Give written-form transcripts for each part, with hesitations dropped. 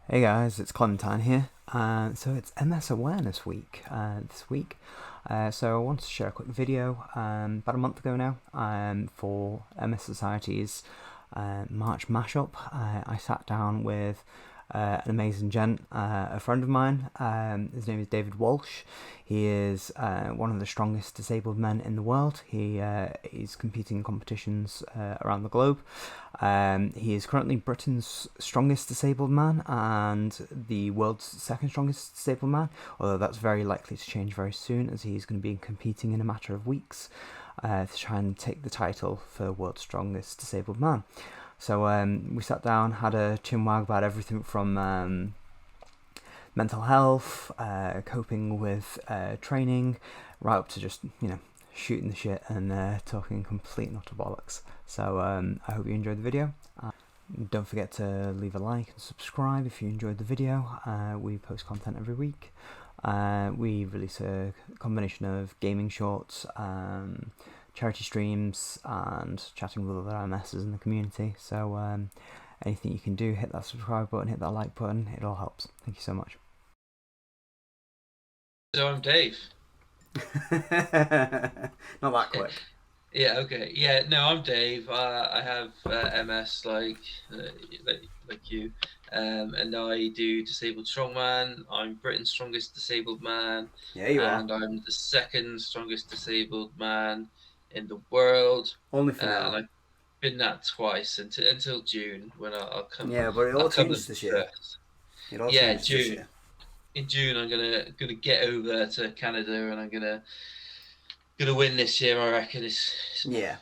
Hey guys, it's Clementine here. So it's MS Awareness Week this week. So I wanted to share a quick video about a month ago now for MS Society's March mashup. I sat down with an amazing gent, a friend of mine. His name is David Walsh. He is one of the strongest disabled men in the world. He is competing in competitions around the globe. He is currently Britain's strongest disabled man and the world's second strongest disabled man, although that's very likely to change very soon as he's going to be competing in a matter of weeks to try and take the title for world's strongest disabled man. So we sat down, had a chinwag about everything from mental health, coping with training, right up to just, shooting the shit and talking complete and utter bollocks. So I hope you enjoyed the video. Don't forget to leave a like and subscribe if you enjoyed the video. We post content every week. We release a combination of gaming shorts, charity streams, and chatting with other MSs in the community. So anything you can do, hit that subscribe button, hit that like button, it all helps. Thank you so much. So I'm Dave. Not that quick. Yeah, okay. Yeah, no, I'm Dave. I have MS uh, like you, and I do Disabled Strongman. I'm Britain's strongest disabled man, Yeah, you are. and I'm the second strongest disabled man in the world. Only for And now. I've been that twice until June when I'll come. Yeah, but it I'll all come as changes the this year. first. It all Yeah, changes this June. year. In June, I'm gonna get over to Canada, and I'm gonna win this year. I reckon it's Yeah.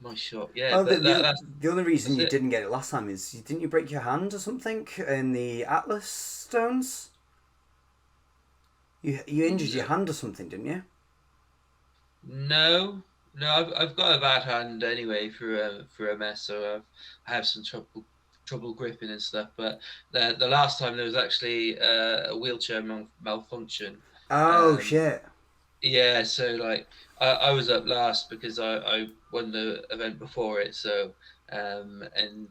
my shot. Yeah, Oh, but the only reason that's you it. didn't get it last time is didn't you break your hand or something in the Atlas stones? You injured your hand or something, didn't you? No, no, I've got a bad hand anyway for a mess, so I have some trouble gripping and stuff. But the last time there was actually a wheelchair malfunction. Oh Um, shit. yeah, so like I was up last because I won the event before it. So and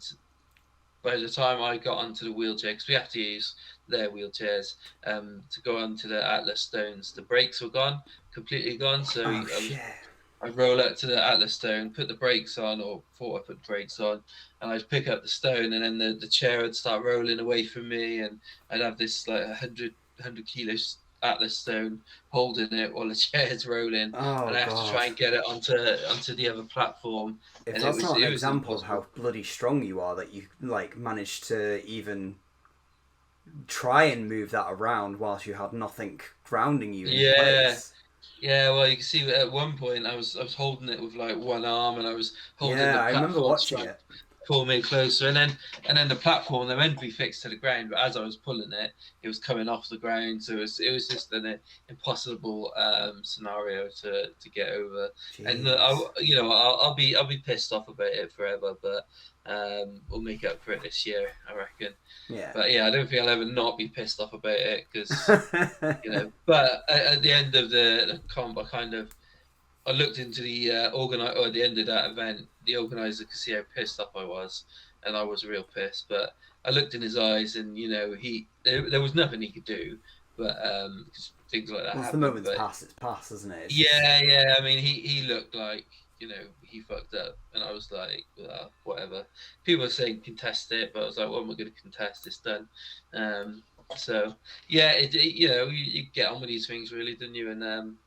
by the time I got onto the wheelchair, because we have to use their wheelchairs to go onto the Atlas stones, the brakes were gone, completely gone. So Oh shit. I'd roll up to the Atlas stone, put the brakes on, or thought I put the brakes on, and I'd pick up the stone, and then the chair would start rolling away from me, and I'd have this like 100 kilos Atlas stone holding it while the chair's rolling, Oh and I have to god. try and get it onto the other platform, If and that's not an it was example of impossible. how bloody strong you are that you like managed to even try and move that around whilst you had nothing grounding you in Yeah, place. yeah. Well, you can see at one point I was holding it with like one arm, and I was holding Yeah, the I remember platform to watching try and it. pull me closer, and then the platform they're meant to be fixed to the ground, but as I was pulling it, it was coming off the ground, so it was just an impossible scenario to get over. And Jeez. I'll be pissed off about it forever, but we'll make up for it this year, I reckon. Yeah. But yeah, I don't think I'll ever not be pissed off about it because But at the end of the comp, I looked into the organize or at the end of that event, the organizer could see how pissed off I was, and I was real pissed. But I looked in his eyes, and there was nothing he could do, but 'cause things like that Once the happen. moment's But passed, it's passed, isn't it? It's just yeah, yeah, I mean, he looked like he fucked up, and I was like, well, whatever. People are saying contest it, but I was like, what am I going to contest? It's done. Um, so yeah, you get on with these things really, didn't you? And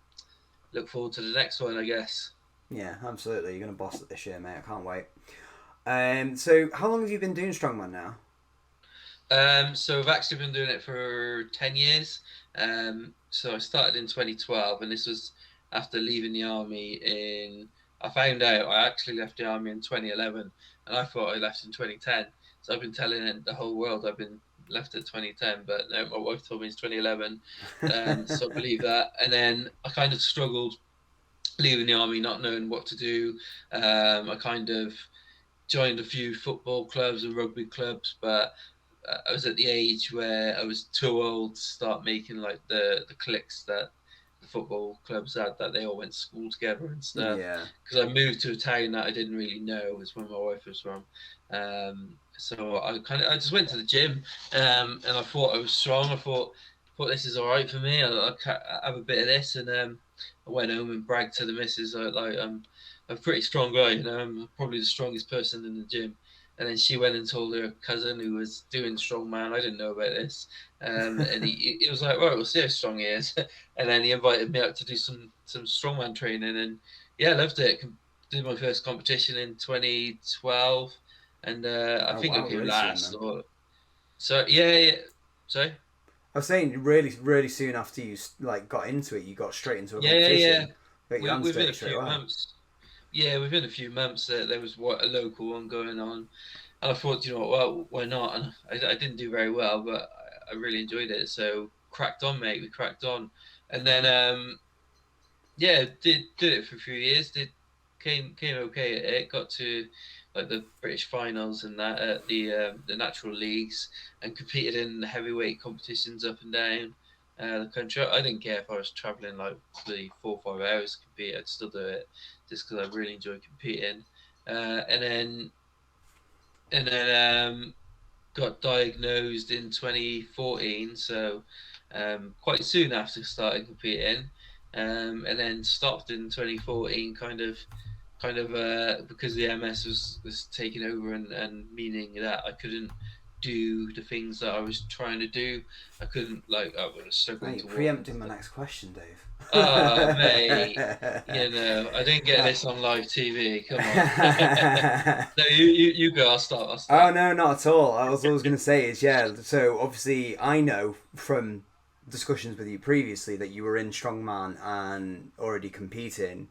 look forward to the next one, I guess. yeah, absolutely. You're gonna boss it this year, mate. I can't wait. So how long have you been doing strongman now? So I've actually been doing it for 10 years. So I started in 2012, and this was after leaving the army in. I found out I actually left the army in 2011, and I thought I left in 2010. So I've been telling the whole world I've been left at 2010, but no, my wife told me it's 2011. So I believe that, and then I kind of struggled leaving the army, not knowing what to do. I kind of joined a few football clubs and rugby clubs, but I was at the age where I was too old to start making like the cliques that the football clubs had, that they all went to school together and stuff. Yeah. Because I moved to a town that I didn't really know, was where my wife was from, So I just went to the gym, and I thought I was strong. I thought this is all right for me. I have a bit of this, and I went home and bragged to the missus like I'm a pretty strong guy. I'm probably the strongest person in the gym. And then she went and told her cousin who was doing strongman. I didn't know about this, and he was like, "Right, we'll see how strong he is." And then he invited me out to do some strongman training, and yeah, I loved it. Did my first competition in 2012, and I Oh think I wow, came really soon last. then. Or so yeah. Sorry. I was saying really, really soon after you like got into it, you got straight into a Yeah. competition. Got your hands Within dirty a straight few away. months. Yeah, within a few months, there was a local one going on, and I thought, well, why not? And I didn't do very well, but I really enjoyed it. So cracked on, mate. We cracked on, and then yeah, did it for a few years. Came okay at it. Got to like the British finals and that at the natural leagues, and competed in the heavyweight competitions up and down the country. I didn't care if I was traveling like the 4 or 5 hours to compete. I'd still do it just because I really enjoy competing. And then got diagnosed in 2014, so quite soon after starting competing, and then stopped in 2014, kind of because the MS was taking over, and meaning that I couldn't do the things that I was trying to do. I couldn't, like, I was struggling Mate, to walk and preempting my stuff. next question, Dave. Ah, mate, I didn't get this on live TV. Come on. No, you go. I'll start. I'll Oh start. no, not at all. I was always going to say is yeah. So obviously, I know from discussions with you previously that you were in strongman and already competing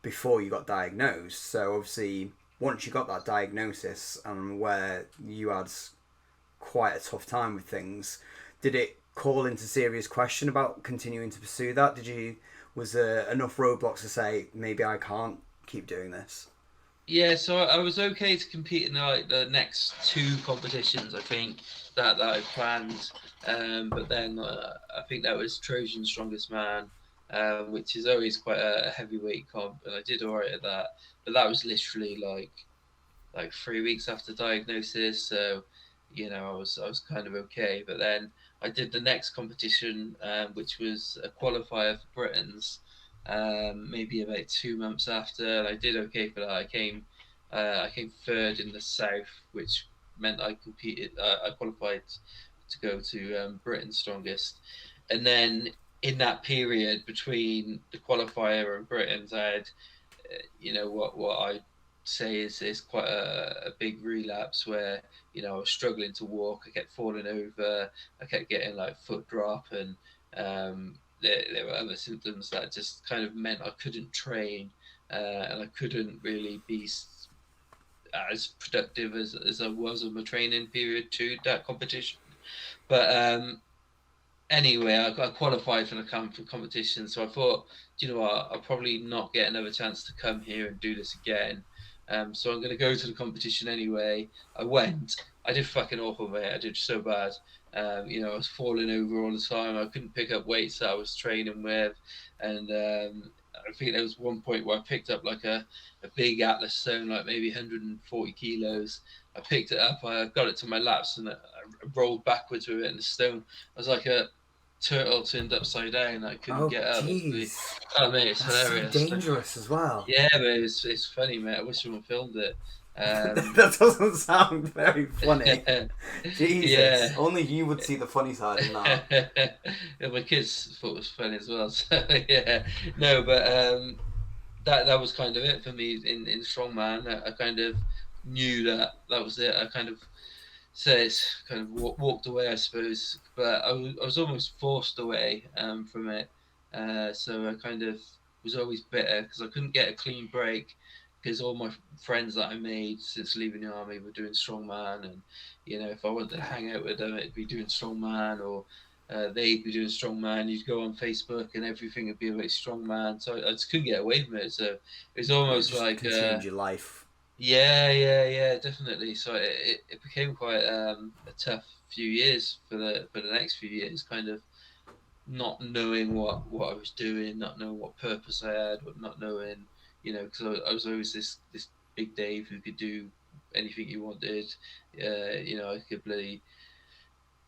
before you got diagnosed. So obviously, once you got that diagnosis and where you had quite a tough time with things, did it call into serious question about continuing to pursue that? Did you was there enough roadblocks to say maybe I can't keep doing this? Yeah, so I was okay to compete in like the next two competitions. I think that I planned, but then I think that was Trojan Strongest Man, which is always quite a heavyweight comp, and I did alright at that. But that was literally like 3 weeks after diagnosis, so I was kind of okay. But then I did the next competition, which was a qualifier for Britain's, maybe about 2 months after, and I did okay for that. I came third in the south, which meant I competed. I qualified to go to Britain's strongest, and then in that period between the qualifier and Britain's, I had what I say is quite a big relapse where I was struggling to walk. I kept falling over. I kept getting like foot drop, and there were other symptoms that just kind of meant I couldn't train, and I couldn't really be as productive as I was in my training period to that competition. But anyway, I qualified for the competition, so I thought, do you know what, I'll probably not get another chance to come here and do this again. So I'm going to go to the competition anyway. I went. I did fucking awful, mate. I did so bad. I was falling over all the time. I couldn't pick up weights that I was training with, and I think there was one point where I picked up like a big Atlas stone, like maybe 140 kilos. I picked it up. I got it to my laps, and I rolled backwards with it, and the stone. I was like a turtle turned upside down. I couldn't Oh get up. jeez, Oh mate, it's that's so hilarious. dangerous as well. Yeah, but it's funny, mate. I wish someone filmed it. That doesn't sound very funny. Jesus, Yeah. only you would see the funny side in that. Yeah, my kids thought it was funny as well. So yeah, no, but that was kind of it for me in strongman. I kind of knew that was it. I kind of says kind of walked away, I suppose, but I was almost forced away from it. So I kind of was always bitter because I couldn't get a clean break because all my friends that I made since leaving the army were doing strongman, and if I wanted to hang out with them, it'd be doing strongman, or they'd be doing strongman. You'd go on Facebook and everything would be about strongman, so I just couldn't get away from it. So it was Yeah, almost just like consumed your life. yeah, definitely. So it became quite a tough few years for the next few years, kind of not knowing what I was doing, not knowing what purpose I had, or not knowing, because I was always this big Dave who could do anything you wanted. I could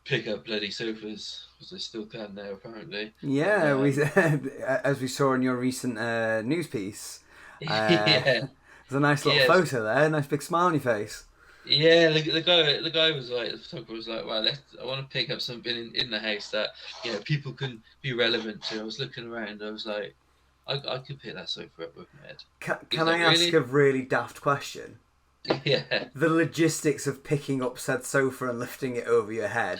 pick up bloody sofas, because I still can now, apparently. Yeah, And we as we saw in your recent news piece, yeah, there's a nice little yes. photo there, nice big smile on your face. Yeah, the guy was like, the photographer was like, well, I want to pick up something in the house that people can be relevant to. I was looking around, I was like, I could pick that sofa up with my head. He's Can I like, ask really? a really daft question? Yeah. The logistics of picking up said sofa and lifting it over your head,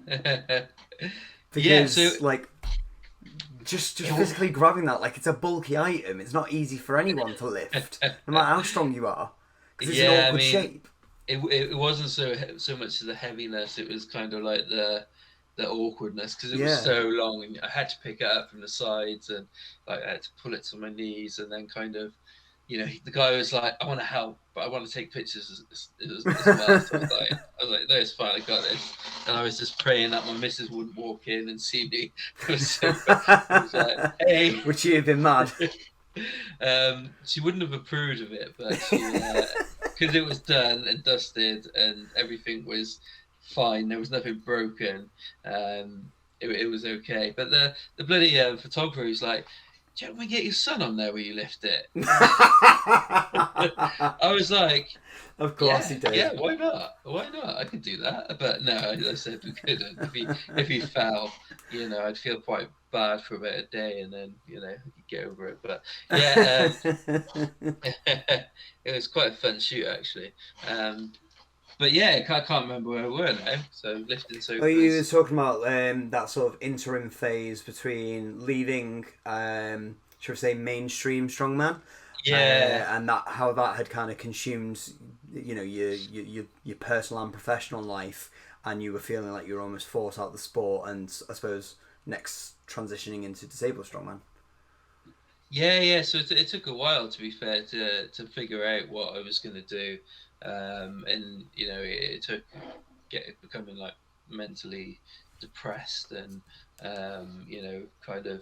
Yeah, so because like just physically grabbing that, like, it's a bulky item. It's not easy for anyone to lift, no matter how strong you are, because it's an yeah, I awkward mean, shape. it wasn't so much of the heaviness. It was kind of like the awkwardness, because it was Yeah. so long, and I had to pick it up from the sides, and like I had to pull it to my knees, and then kind of, the guy was like, I want to help, but I want to take pictures as well. So I was like, no, it's fine, I got this. And I was just praying that my missus wouldn't walk in and see me. It was like, hey. Would she have been mad? She wouldn't have approved of it, but because it was done and dusted and everything was fine, there was nothing broken. It was okay. But the bloody photographer was like, "Do you want me to get your son on there where you lift it?" I was like, Of course "Yeah, he did. yeah, why not? Why not? I could do that." But no, I said we couldn't. If he fell, I'd feel quite bad for about a day, and then he'd get over it. But yeah, it was quite a fun shoot, actually. But yeah, I can't remember where we were now. So lifting Well, you were sofas. talking about that sort of interim phase between leaving, shall we say, mainstream strongman, Yeah, and that how that had kind of consumed, your personal and professional life, and you were feeling like you were almost forced out of the sport, and I suppose next transitioning into disabled strongman. yeah. So it took a while, to be fair, to figure out what I was going to do, and it took becoming like mentally depressed, and kind of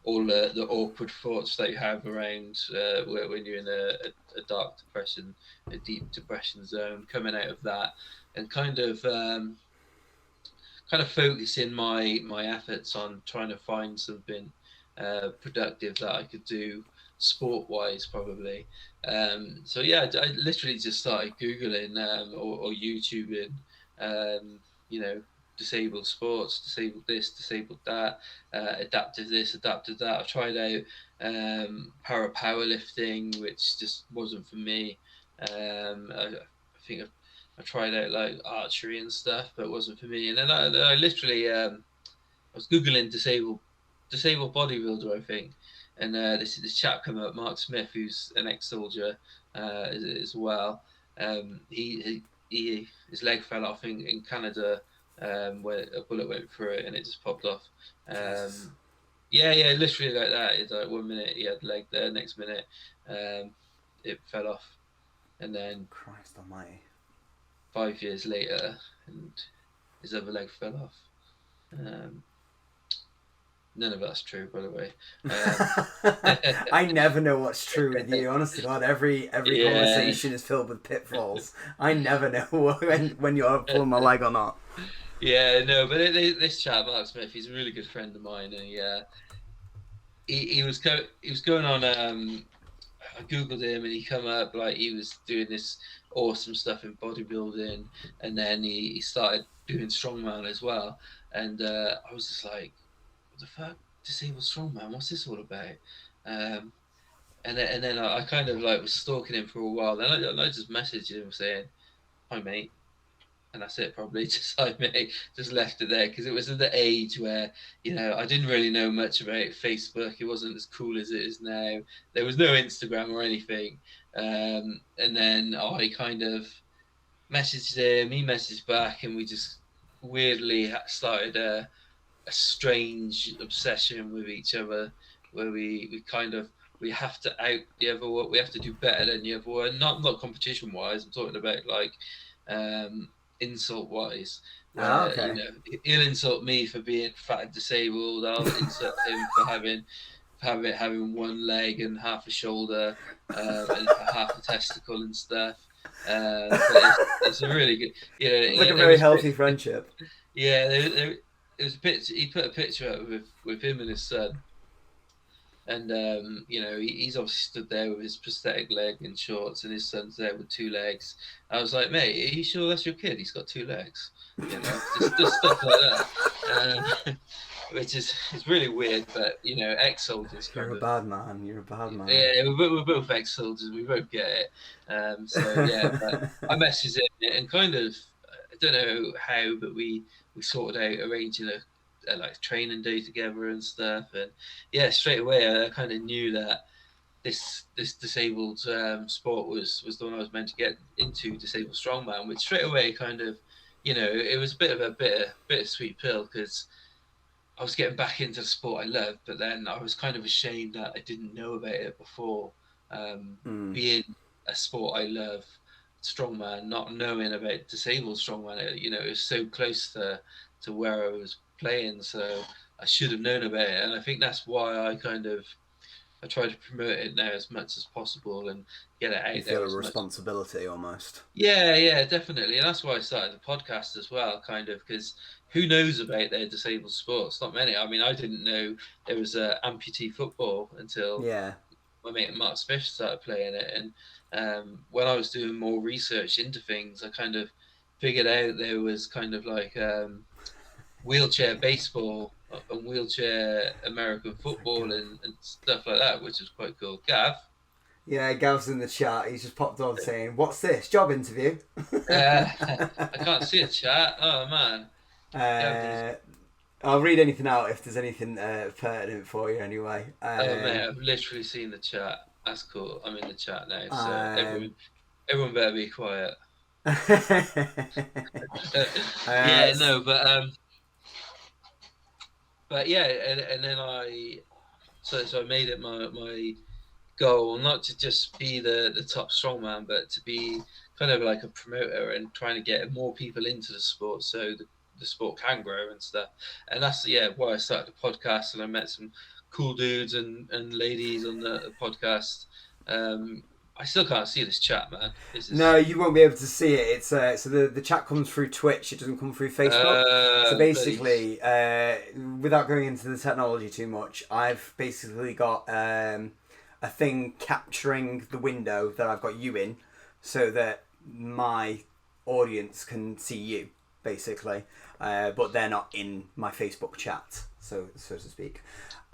all the awkward thoughts that you have around when you're in a dark depression, a deep depression zone, coming out of that, and kind of focusing my efforts on trying to find something productive that I could do sport wise, probably. So yeah, I literally just started googling, or YouTubing, um, you know disabled sports, disabled this, disabled that, adaptive this, adaptive that. I've tried out powerlifting, which just wasn't for me. I think I tried out like archery and stuff, but it wasn't for me. And then I literally I was googling disabled bodybuilder, I think, and this chap came up, Mark Smith, who's an ex-soldier as well. His leg fell off in Canada, where a bullet went through it and it just popped off. Jesus Yeah, literally like that. It's like 1 minute he had the leg there, next minute it fell off, and then Christ Almighty. 5 years later, and his other leg fell off. Um, None of that's true, by the way. I never know what's true with you. Honestly, God, every Yeah, conversation is filled with pitfalls. I never know when you're pulling my leg or not. yeah, no, but this chap, Mark Smith, he's a really good friend of mine, and he was going on. I googled him, and he come up like he was doing this awesome stuff in bodybuilding, and then he started doing strongman as well, and I was just like, what the fuck, disabled strongman? What's this all about? Um, and then I kind of like was stalking him for a while. Then I just messaged him saying, "Hi mate," and that's it. Probably just "Hi mate," just left it there, because it was at the age where I didn't really know much about Facebook. It wasn't as cool as it is now. There was no Instagram or anything. And then I kind of messaged him. He messaged back, and we just weirdly started a strange obsession with each other, where we have to out the other one. We have to do better than the other one. Not competition wise. I'm talking about like insult wise, Ah, where okay. he'll insult me for being fat and disabled. I'll insult him for having one leg and half a shoulder, and half a testicle and stuff. But it's a really good, Sounds like a there very was healthy friendship. yeah, it was a picture. He put a picture up with him and his son, and he's obviously stood there with his prosthetic leg and shorts, and his son's there with two legs. I was like, mate, are you sure that's your kid? He's got two legs, just stuff like that, which is it's really weird. But ex-soldiers You're kind a of. bad man. You're a bad man. Yeah, we're both ex-soldiers. We both get it. So yeah, but I messaged him and kind of I don't know how, but we sorted out arranging a like training day together and stuff. And yeah, straight away I kind of knew that this disabled sport was the one I was meant to get into, disabled strongman. Which straight away kind of, it was a bit of a bittersweet pill because I was getting back into the sport I love, but then I was kind of ashamed that I didn't know about it before. Being a sport I love, strongman, not knowing about disabled strongman, it was so close to where I was playing, so I should have known about it, and I think that's why I try to promote it now as much as possible and get it You out feel there a as much. responsibility almost. Yeah, definitely, and that's why I started the podcast as well, kind of because who knows about their disabled sports? Not many. I mean, I didn't know there was amputee football until Yeah. my mate Mark Smith started playing it, and when I was doing more research into things, I kind of figured out there was kind of like wheelchair baseball and wheelchair American football and stuff like that, which was quite cool. Gav. Yeah, Gav's in the chat. He's just popped on saying, "What's this? Job interview?" I can't see a chat. Oh man. Gav, uh, I'll read anything out if there's anything pertinent for you anyway. oh mate, I've literally seen the chat. That's cool. I'm in the chat now, so Um, everyone better be quiet. uh, Yeah, no, but yeah, and then so I made it my goal not to just be the top strongman, but to be kind of like a promoter and trying to get more people into the sport, so the sport can grow and stuff. And that's why I started the podcast, and I met some cool dudes and ladies on the podcast. I still can't see this chat, man. This no, is you won't be able to see it. It's so the chat comes through Twitch. It doesn't come through Facebook. So bloody. basically, without going into the technology too much, I've basically got a thing capturing the window that I've got you in, so that my audience can see you, basically. But they're not in my Facebook chat, so to speak.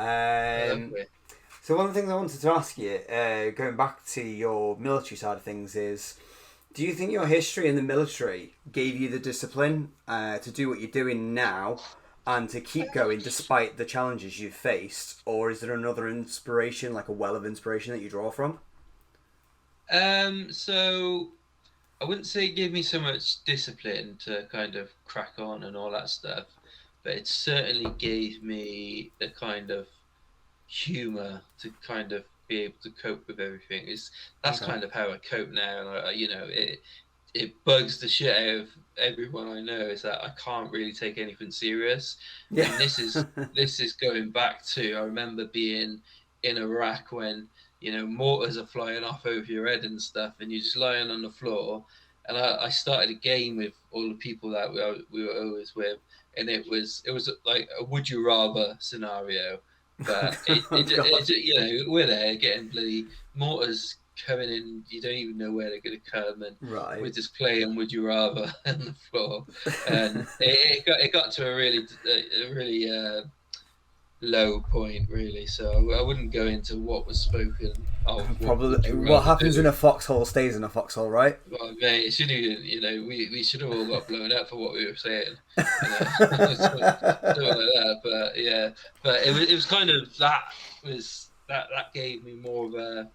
Okay. So one of the things I wanted to ask you, going back to your military side of things, is do you think your history in the military gave you the discipline to do what you're doing now and to keep going despite the challenges you've faced, or is there another inspiration, like a well of inspiration that you draw from? So I wouldn't say it gave me so much discipline to kind of crack on and all that stuff, but it certainly gave me the kind of humor to kind of be able to cope with everything. That's Okay. kind of how I cope now, and it bugs the shit out of everyone I know is that I can't really take anything serious, Yeah. and this is going back to I remember being in Iraq when mortars are flying off over your head and stuff, and you're just lying on the floor. And I started a game with all the people that we were always with, and it was like a would you rather scenario, but Oh God. we're there getting bloody mortars coming in. You don't even know where they're going to come, and Right. we're just playing would you rather on the floor. And it got to a really low point, really. So I wouldn't go into what was spoken of what would Probably you what rather happens in do. a foxhole stays in a foxhole, right? Well, mate, it shouldn't even, we should have all got blown up for what we were saying, something like that. But yeah, but it was kind of that gave me more of a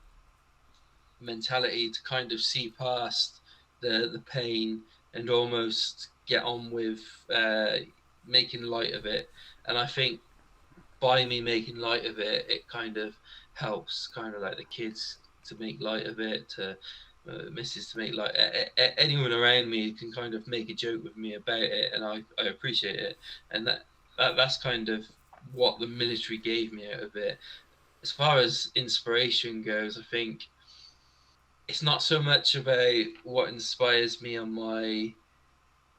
mentality to kind of see past the pain and almost get on with making light of it. And I think by me making light of it, it kind of helps kind of like the kids to make light of it, to missus to make light. Anyone around me can kind of make a joke with me about it, and I appreciate it. And that's kind of what the military gave me out of it. As far as inspiration goes, I think it's not so much about what inspires me on my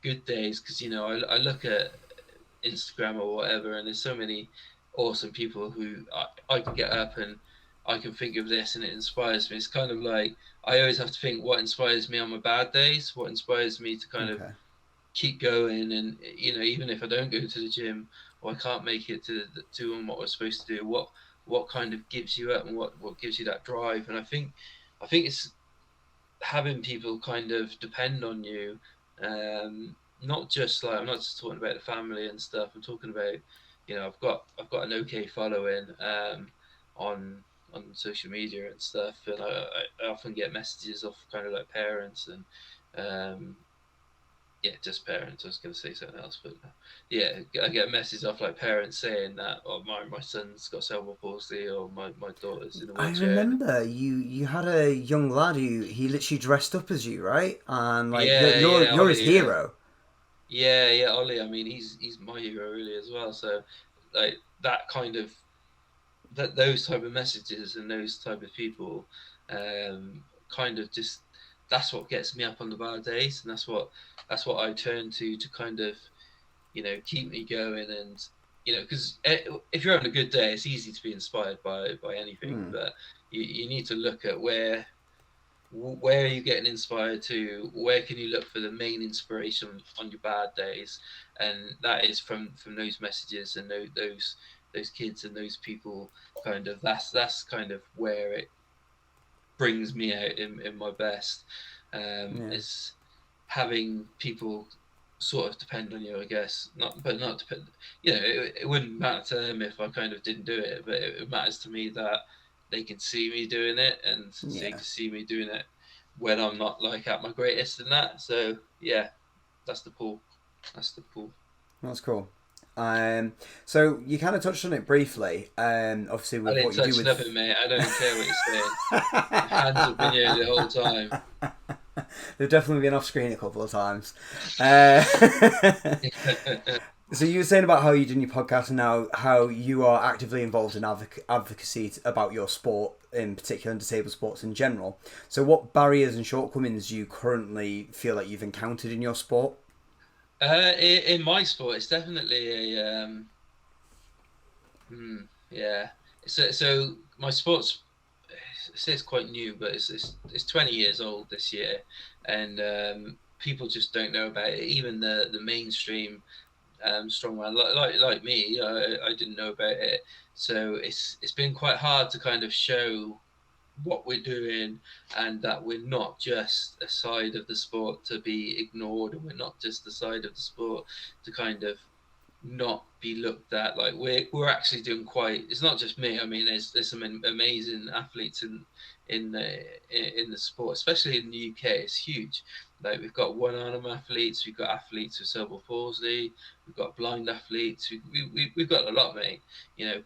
good days, because I look at Instagram or whatever, and there's so many awesome people who I can get up and I can think of this and it inspires me. It's kind of like I always have to think what inspires me on my bad days, what inspires me to kind of Okay. keep going, and even if I don't go to the gym or I can't make it to doing what we're supposed to do, what kind of gives you up and what gives you that drive. And I think it's having people kind of depend on you. Not just like, I'm not just talking about the family and stuff. I'm talking about, I've got an okay following on social media and stuff, and I often get messages off kind of like parents and yeah, just parents. I was going to say something else, but yeah, I get messages off like parents saying that, oh, my son's got cerebral palsy, or my daughter's in a I wheelchair. And remember you had a young lad who he literally dressed up as you, right? And like yeah, yeah, you're his Ollie. hero. Yeah, Ollie. I mean, he's my hero really as well. So, like that kind of those type of messages and those type of people, kind of just that's what gets me up on the bad days, and that's what I turn to kind of keep me going. And because if you're having a good day, it's easy to be inspired by anything, Hmm. but you need to look at where are you getting inspired to, where can you look for the main inspiration on your bad days, and that is from those messages and those kids and those people. Kind of that's kind of where it brings me out in my best, Yeah. is having people sort of depend on you, I guess. Not depend. It wouldn't matter to them if I kind of didn't do it, but it matters to me that they can see me doing it, and they Yeah. can see me doing it when I'm not like at my greatest in that. So yeah, that's the pull. That's the pull. That's cool. Um, so you kind of touched on it briefly. Obviously I with didn't what you do touch with. nothing, mate. I don't care what you're saying. My hands have been here the whole time. They've definitely been off screen a couple of times. Uh, so you were saying about how you did your podcast and now how you are actively involved in advocacy about your sport in particular and disabled sports in general. So what barriers and shortcomings do you currently feel like you've encountered in your sport? In my sport, it's definitely a yeah. So my sports, it says quite new, but it's 20 years old this year, and people just don't know about it. Even the mainstream strongman, like me, I didn't know about it. So it's been quite hard to kind of show what we're doing, and that we're not just a side of the sport to be ignored, and we're not just the side of the sport to kind of not be looked at. Like we're actually doing quite. It's not just me. I mean, there's some amazing athletes in the sport, especially in the UK. It's huge. Like we've got one arm athletes, we've got athletes with cerebral palsy, we've got blind athletes. We've got a lot, mate.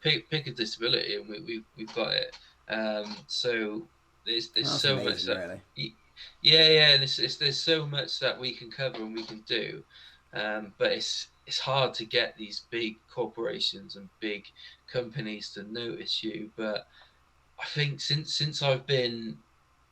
Pick a disability, and we've got it. So there's That's so much amazing, that. really. Yeah. There's so much that we can cover and we can do, but it's hard to get these big corporations and big companies to notice you. But I think since I've been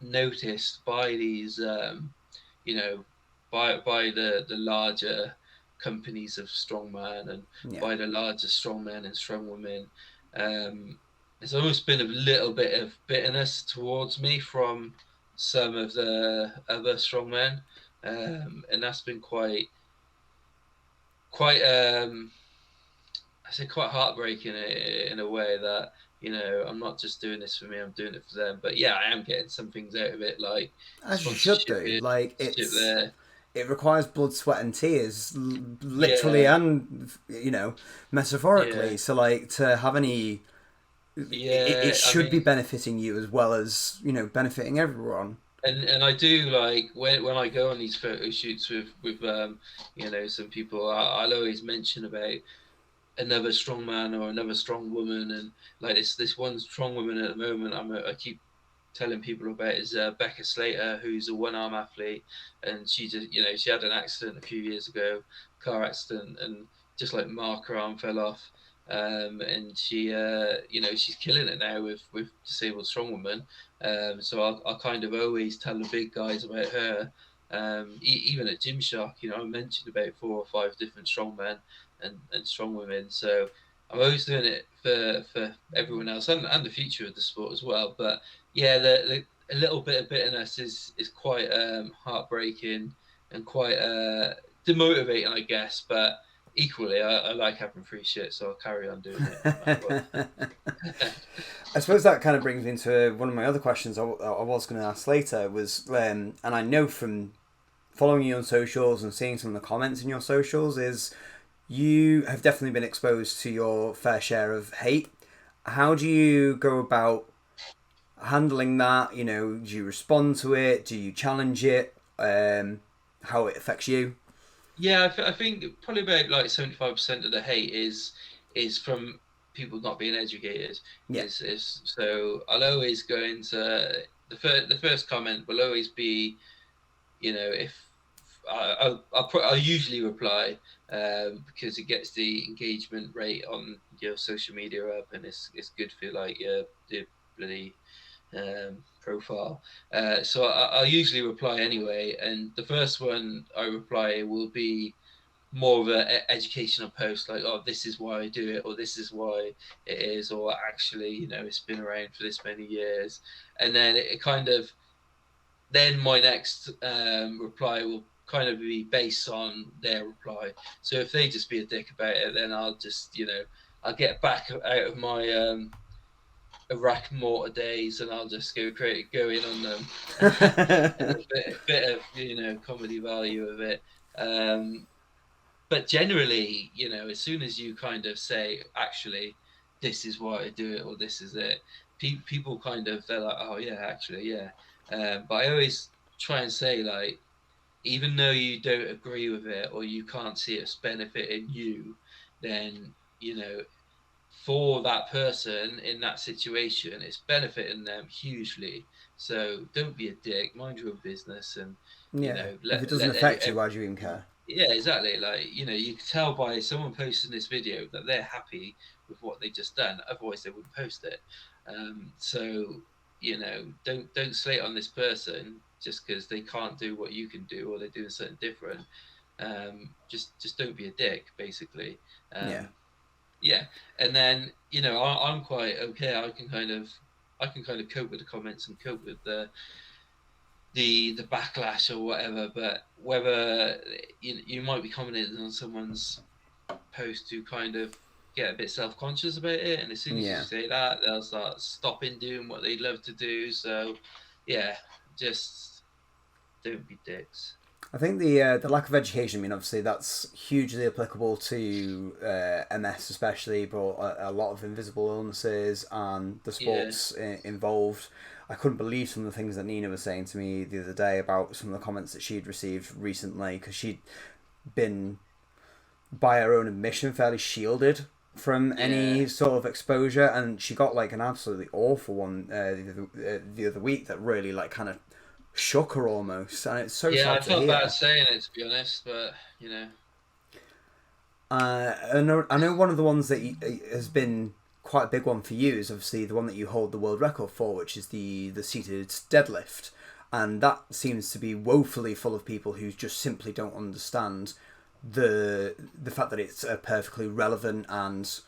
noticed by these, you know, by the larger companies of strongman, and Yeah. by the larger strongmen and strongwomen, um, there's almost been a little bit of bitterness towards me from some of the other strongmen, and that's been quite I say quite heartbreaking in a way that I'm not just doing this for me, I'm doing it for them. But yeah, I am getting some things out of it, like As you should sponsorship do. here, Like sponsorship there. it requires blood, sweat, and tears, literally Yeah, and metaphorically. yeah, So like to have any, it yeah. I should be mean, benefiting you as well as benefiting everyone. and I do, like when I go on these photo shoots with some people, I'll always mention about another strong man or another strong woman, and like this one strong woman at the moment I keep telling people about is Becca Slater, who's a one-arm athlete, and she had an accident a few years ago, car accident, and just like mark her arm fell off, and she, she's killing it now with Disabled Strongwoman. So I kind of always tell the big guys about her. Even at Gymshark, I mentioned about 4 or 5 different strongmen and strong women. So I'm always doing it for everyone else and the future of the sport as well. But yeah, a little bit of bitterness is quite heartbreaking and quite demotivating, I guess. But equally, I like having free shit, so I'll carry on doing it no matter what. I suppose that kind of brings me into one of my other questions I was going to ask later was, and I know from following you on socials and seeing some of the comments in your socials, is you have definitely been exposed to your fair share of hate. How do you go about handling that? Do you respond to it? Do you challenge it? How it affects you? Yeah, I think probably about like 75% of the hate is from people not being educated. Yeah. Is so I'll always go into the first comment will always be, if I'll usually reply, because it gets the engagement rate on your social media up, and it's good for like your bloody profile. So I'll usually reply anyway, and the first one I reply will be more of an educational post, like, oh, this is why I do it, or this is why it is, or actually, it's been around for this many years. And then it kind of, then my next reply will kind of be based on their reply. So if they just be a dick about it, then I'll just, I'll get back out of my Iraq mortar days, and I'll just go in on them. And a bit of comedy value of it. But generally, as soon as you kind of say, actually, this is why I do it, or this is it, people kind of, they're like, oh yeah, actually, yeah. But I always try and say, like, even though you don't agree with it or you can't see its benefit in you, then for that person in that situation, it's benefiting them hugely. So don't be a dick, mind your own business, and Yeah. If it doesn't let affect you, why do you even care? yeah, exactly. Like, you can tell by someone posting this video that they're happy with what they just done. Otherwise, they wouldn't post it. So, don't slate on this person just because they can't do what you can do, or they're doing something different. Just don't be a dick, basically. Yeah. Yeah. And then, I'm quite okay. I can kind of cope with the comments and cope with the backlash or whatever. But whether you might be commenting on someone's post to kind of get a bit self-conscious about it, and as soon as you say that, they'll start stopping doing what they love to do. So yeah, just don't be dicks. I think the lack of education, I mean, obviously that's hugely applicable to MS especially, but a lot of invisible illnesses and the sports involved. I couldn't believe some of the things that Nina was saying to me the other day about some of the comments that she'd received recently, because she'd been, by her own admission, fairly shielded from any sort of exposure, and she got like an absolutely awful one the other week that really like kind of shook her almost, and it's so sad to hear. I felt bad saying it, to be honest, but I know one of the ones that has been quite a big one for you is obviously the one that you hold the world record for, which is the seated deadlift, and that seems to be woefully full of people who just simply don't understand the fact that it's a perfectly relevant and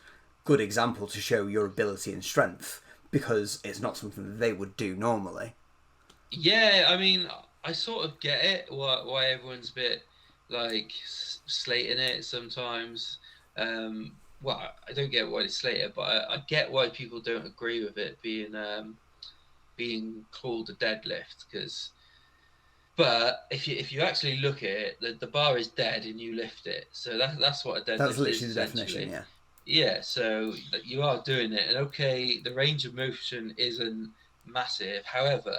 good example to show your ability and strength, because it's not something that they would do normally. Yeah, I mean, I sort of get it why everyone's a bit like slating it sometimes. Well, I don't get why they slate it, but I get why people don't agree with it being called a deadlift. But if you actually look at it, the bar is dead and you lift it, so that's what a deadlift is. That's literally the definition, yeah. Yeah, so you are doing it, and okay, the range of motion isn't massive. However,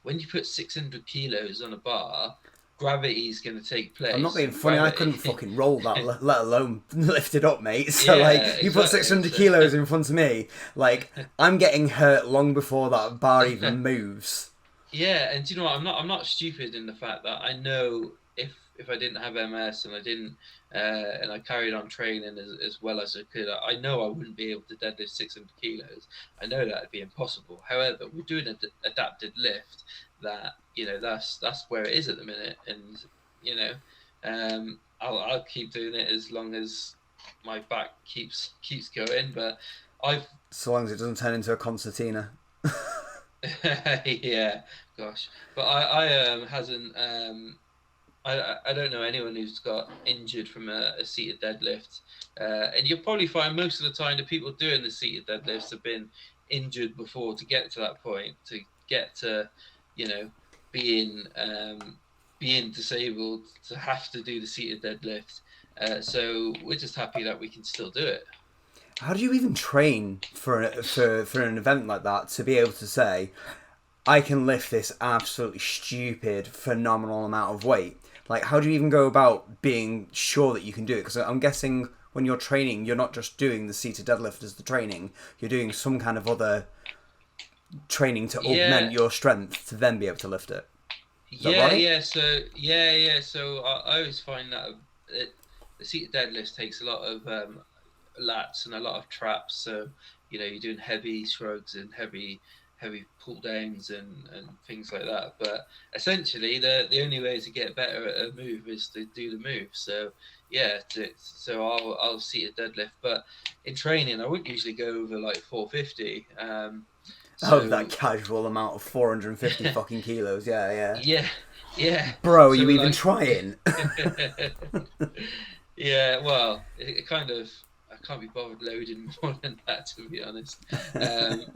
when you put 600 kilos on a bar, gravity is going to take place. I'm not being funny. I couldn't fucking roll that, let alone lift it up, mate. So like, you put 600 kilos in front of me, like I'm getting hurt long before that bar even moves. Yeah, and you know what? I'm not stupid in the fact that I know if I didn't have MS and I didn't and I carried on training as well as I could. I know I wouldn't be able to deadlift 600 kilos. I know that would be impossible. However, we're doing an adapted lift that, that's where it is at the minute. And, I'll keep doing it as long as my back keeps going. But I've So long as it doesn't turn into a concertina. yeah, gosh. But I hasn't I don't know anyone who's got injured from a seated deadlift, and you'll probably find most of the time the people doing the seated deadlifts have been injured before to get to that point, to get to, you know, being being disabled, to have to do the seated deadlift. So we're just happy that we can still do it. How do you even train for an event like that to be able to say, I can lift this absolutely stupid, phenomenal amount of weight? Like, how do you even go about being sure that you can do it? Because I'm guessing when you're training, you're not just doing the seated deadlift as the training. You're doing some kind of other training to Yeah, augment your strength to then be able to lift it. Is that yeah, right? yeah. So yeah. So I always find that the seated deadlift takes a lot of lats and a lot of traps. So you're doing heavy shrugs and heavy pull downs and things like that. But essentially, the only way to get better at a move is to do the move. So yeah, so I'll seat a deadlift, but in training I wouldn't usually go over like 450. Oh, that So casual amount of 450 fucking kilos. Yeah, yeah. yeah, yeah. Bro, are So you even like trying? yeah, well, it kind of, I can't be bothered loading more than that, to be honest. Um,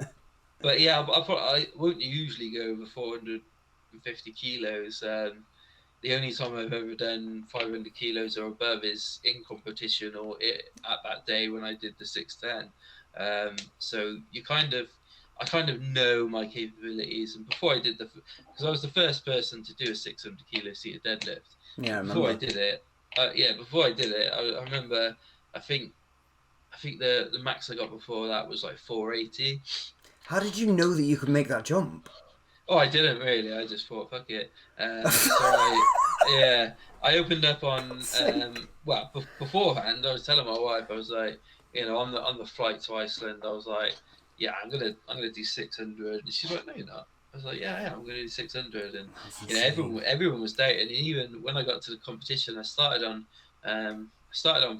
but yeah, I won't usually go over 450 kilos. The only time I've ever done 500 kilos or above is in competition or at that day when I did the 610. So I kind of know my capabilities. And before I did because I was the first person to do a 600 kilo seated deadlift. Yeah, I And before I remember. did it, before I did it, I remember, I think, the max I got before that was like 480. How did you know that you could make that jump? Oh, I didn't really. I just thought, fuck it. So yeah, I opened up on, Sick. well, beforehand, I was telling my wife, I was like, on the flight to Iceland, I was like, yeah, I'm gonna do 600, and she's like, no, you're not. I was like, yeah, I'm gonna do 600, and That's insane. everyone was doubting. And even when I got to the competition, I started on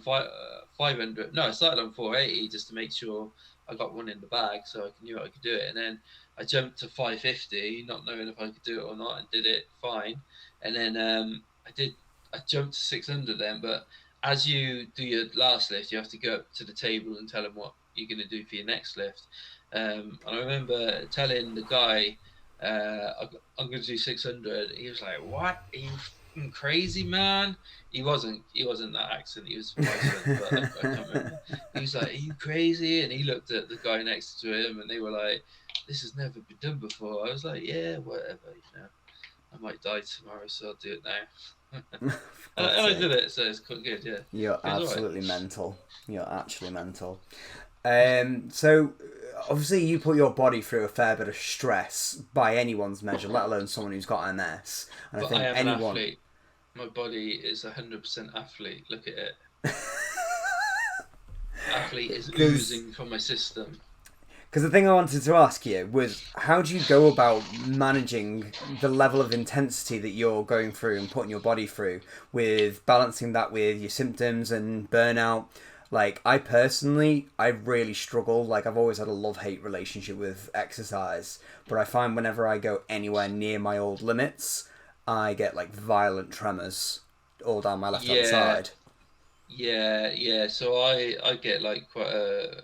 500. No, I started on 480 just to make sure I got one in the bag, so I knew I could do it, and then I jumped to 550, not knowing if I could do it or not, and did it fine. And then I jumped to 600 then, but as you do your last lift, you have to go up to the table and tell them what you're going to do for your next lift. And I remember telling the guy, I'm going to do 600. He was like, "What? Are you crazy, man?" He wasn't that accent. He was from Iceland, but I can't remember. He was like, "Are you crazy?" And he looked at the guy next to him, and they were like, "This has never been done before." I was like, "Yeah, whatever. I might die tomorrow, so I'll do it now." For and, God's and I did sake. it, so it's quite good. Yeah, You're feels alright. absolutely mental. You're actually mental. So obviously you put your body through a fair bit of stress by anyone's measure, let alone someone who's got MS. And I But I think am an anyone, athlete. My body is 100% athlete. Look at it. Athlete is because oozing from my system. the thing I wanted to ask you was how do you go about managing the level of intensity that you're going through and putting your body through with balancing that with your symptoms and burnout. Like I personally, I really struggle. Like I've always had a love-hate relationship with exercise, but I find whenever I go anywhere near my old limits, I get like violent tremors all down my left-hand Yeah, side. yeah. So I get like quite a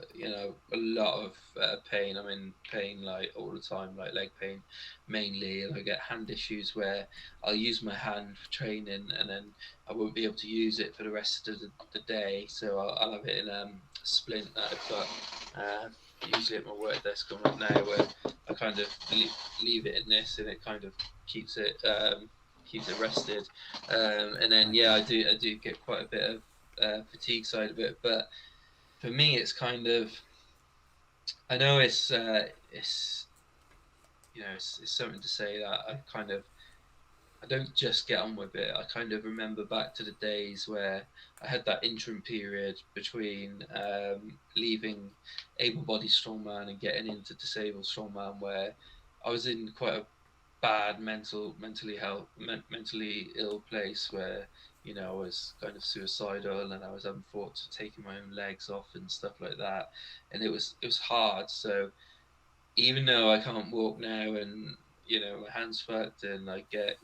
lot of pain. I'm in pain like all the time, like leg pain mainly, and I get hand issues where I'll use my hand for training, and then I won't be able to use it for the rest of the day. So I'll have it in a splint that I've got usually at my work desk on right now, where I kind of leave it in this, and it kind of keeps it rested. And then yeah, Okay. I do get quite a bit of fatigue side of it. But for me, it's kind of, I know it's it's something to say that I kind of I don't just get on with it. I kind of remember back to the days where I had that interim period between leaving able-bodied strongman and getting into disabled strongman, where I was in quite a bad mentally ill place where I was kind of suicidal, and I was having thoughts of taking my own legs off and stuff like that, and it was hard. So even though I can't walk now, and my hands fucked, and I get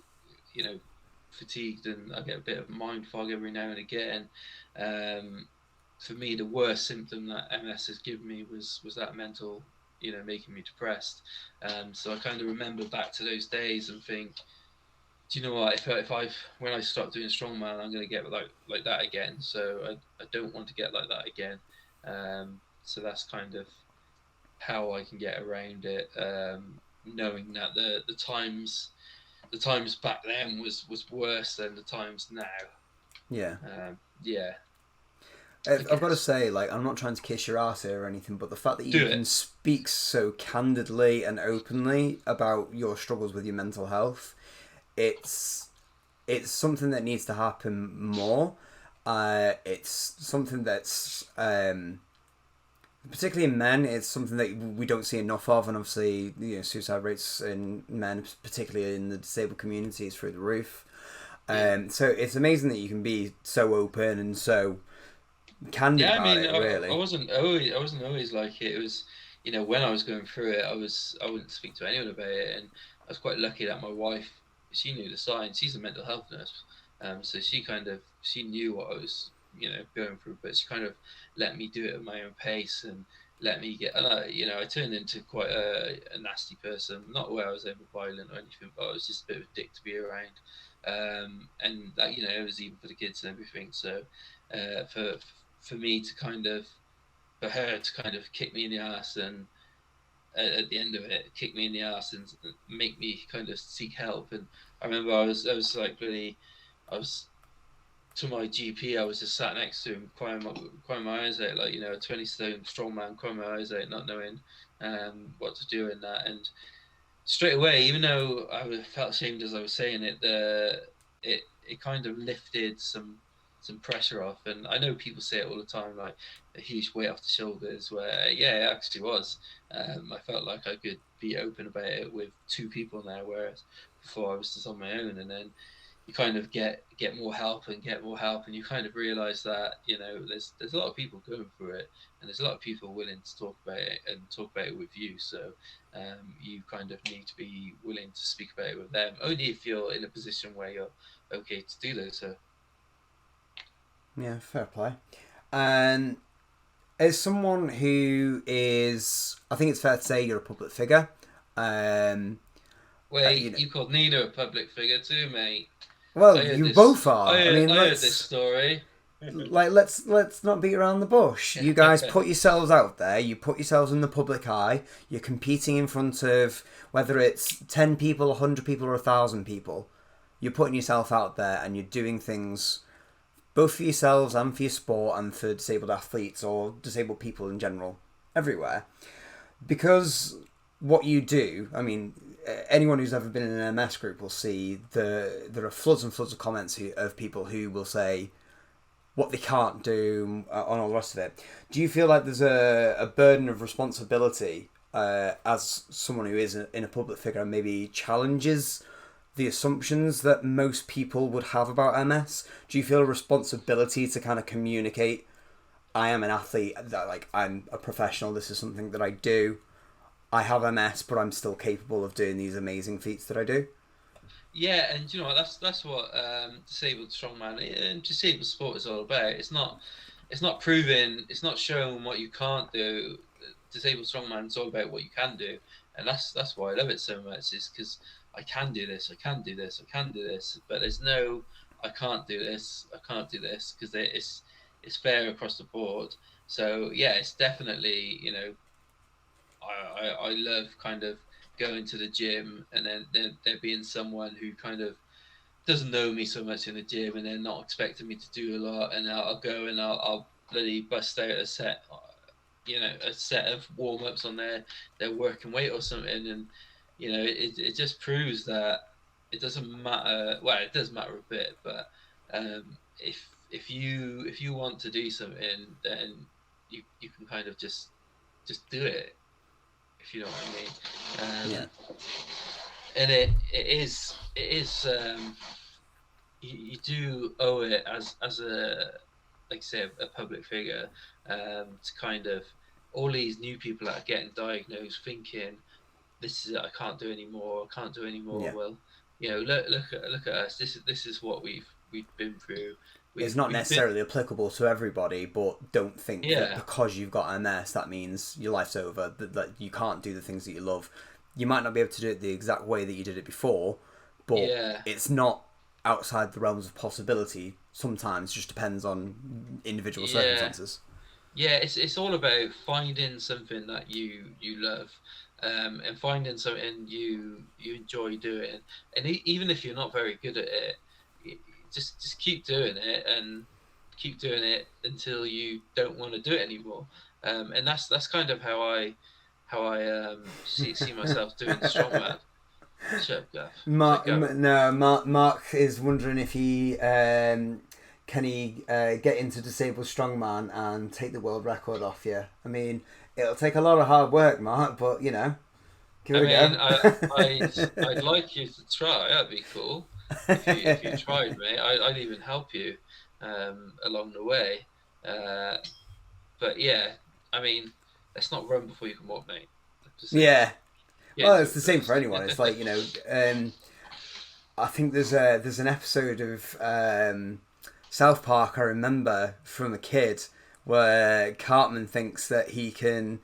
fatigued, and I get a bit of mind fog every now and again. Um, for me, the worst symptom that MS has given me was that mental, making me depressed. So I kind of remember back to those days and think, do you know what? If when I start doing strongman, I'm going to get like that again. So I don't want to get like that again. So that's kind of how I can get around it. Knowing that the times back then was worse than the times now. Yeah. Yeah. I've got to say, like, I'm not trying to kiss your ass here or anything, but the fact that you can speak so candidly and openly about your struggles with your mental health, it's something that needs to happen more. It's something that's particularly in men, it's something that we don't see enough of, and obviously, suicide rates in men, particularly in the disabled community, is through the roof. So it's amazing that you can be so open and so candid about it. Really, I wasn't always like it. It was, when I was going through it, I wouldn't speak to anyone about it, and I was quite lucky that my wife, she knew the signs. She's a mental health nurse, so she knew what I was, going through, but she kind of let me do it at my own pace and let me get. And I turned into quite a nasty person. Not where I was ever violent or anything, but I was just a bit of a dick to be around. And that it was even for the kids and everything. So for me to for her to kind of kick me in the ass, and at the end of it, kick me in the ass and make me kind of seek help. And I remember I was like really, I was to my GP. I was just sat next to him, crying my eyes out, like a 20-stone strong man, crying my eyes out, not knowing what to do in that. And straight away, even though I felt ashamed as I was saying it, it kind of lifted some pressure off. And I know people say it all the time, like a huge weight off the shoulders. Where it actually was. I felt like I could be open about it with two people now, whereas before I was just on my own. And then you kind of get more help and get more help, and you kind of realize that there's a lot of people going through it, and there's a lot of people willing to talk about it and talk about it with you. So you kind of need to be willing to speak about it with them, only if you're in a position where you're okay to do that. So yeah, fair play. And as someone who is, I think it's fair to say you're a public figure. Wait, you called Nina a public figure too, mate? Well, you both are. I heard this story. Like, let's not beat around the bush. You guys put yourselves out there. You put yourselves in the public eye. You're competing in front of whether it's 10 people, 100 people, or 1,000 people. You're putting yourself out there, and you're doing things both for yourselves and for your sport and for disabled athletes or disabled people in general, everywhere. Because what you do, I mean, anyone who's ever been in an MS group will see there are floods and floods of comments of people who will say what they can't do on all the rest of it. Do you feel like there's a burden of responsibility as someone who is in a public figure and maybe challenges the assumptions that most people would have about MS? Do you feel a responsibility to kind of communicate, I am an athlete, that like I'm a professional, this is something that I do, I have MS, but I'm still capable of doing these amazing feats that I do? Yeah, and that's what disabled strongman and disabled sport is all about. It's not proving, it's not showing what you can't do. Disabled strongman is all about what you can do, and that's why I love it so much. Is because I can do this, I can do this, I can do this, but there's no I can't do this, I can't do this, because it's fair across the board. So yeah, it's definitely I love kind of going to the gym, and then there being someone who kind of doesn't know me so much in the gym, and they're not expecting me to do a lot, and I'll go and I'll bloody bust out a set of warm ups on their working weight or something, and it just proves that it doesn't matter. Well, it does matter a bit, but if you want to do something, then you can kind of just do it, if you know what I mean. Yeah. And it is you do owe it as a, like I say, a public figure, to kind of all these new people that are getting diagnosed thinking this is it, I can't do anymore, I can't do anymore. Yeah. Well, look at us. This is what we've been through. It's We've not we've been necessarily applicable to everybody, but don't think that yeah because you've got MS, that means your life's over, that you can't do the things that you love. You might not be able to do it the exact way that you did it before, but yeah it's not outside the realms of possibility. Sometimes it just depends on individual yeah circumstances. yeah. It's all about finding something that you love, and finding something you enjoy doing. And even if you're not very good at it, just keep doing it and keep doing it until you don't want to do it anymore. And that's kind of how I see myself doing strongman. Shut up, Gav. So Mark, go. no, Mark is wondering if he can get into Disabled Strongman and take the world record off you. I mean, it'll take a lot of hard work, Mark, but you know, give I it mean, a I'd like you to try. That'd be cool. If you go. tried, mate, I'd even help you along the way. Uh, but yeah, I mean, let's not run before you can walk, mate. Just saying. Yeah. Get Well, into it's it the same for first. anyone. It's like, I think there's an episode of South Park I remember from a kid where Cartman thinks that he can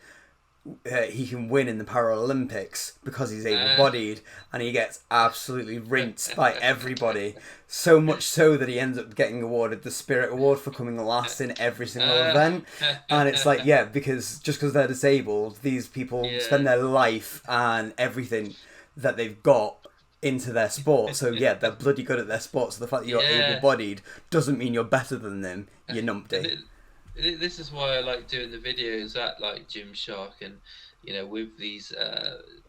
win in the Paralympics because he's Uh, able-bodied, and he gets absolutely rinsed by everybody. So much so that he ends up getting awarded the Spirit Award for coming last in every single uh, event. And it's like, yeah, because just because they're disabled, these people yeah. spend their life and everything that they've got into their sport. So yeah, they're bloody good at their sport. So the fact that you're Yeah. able-bodied doesn't mean you're better than them. You And numpty. this is why I like doing the videos at like Gymshark and with these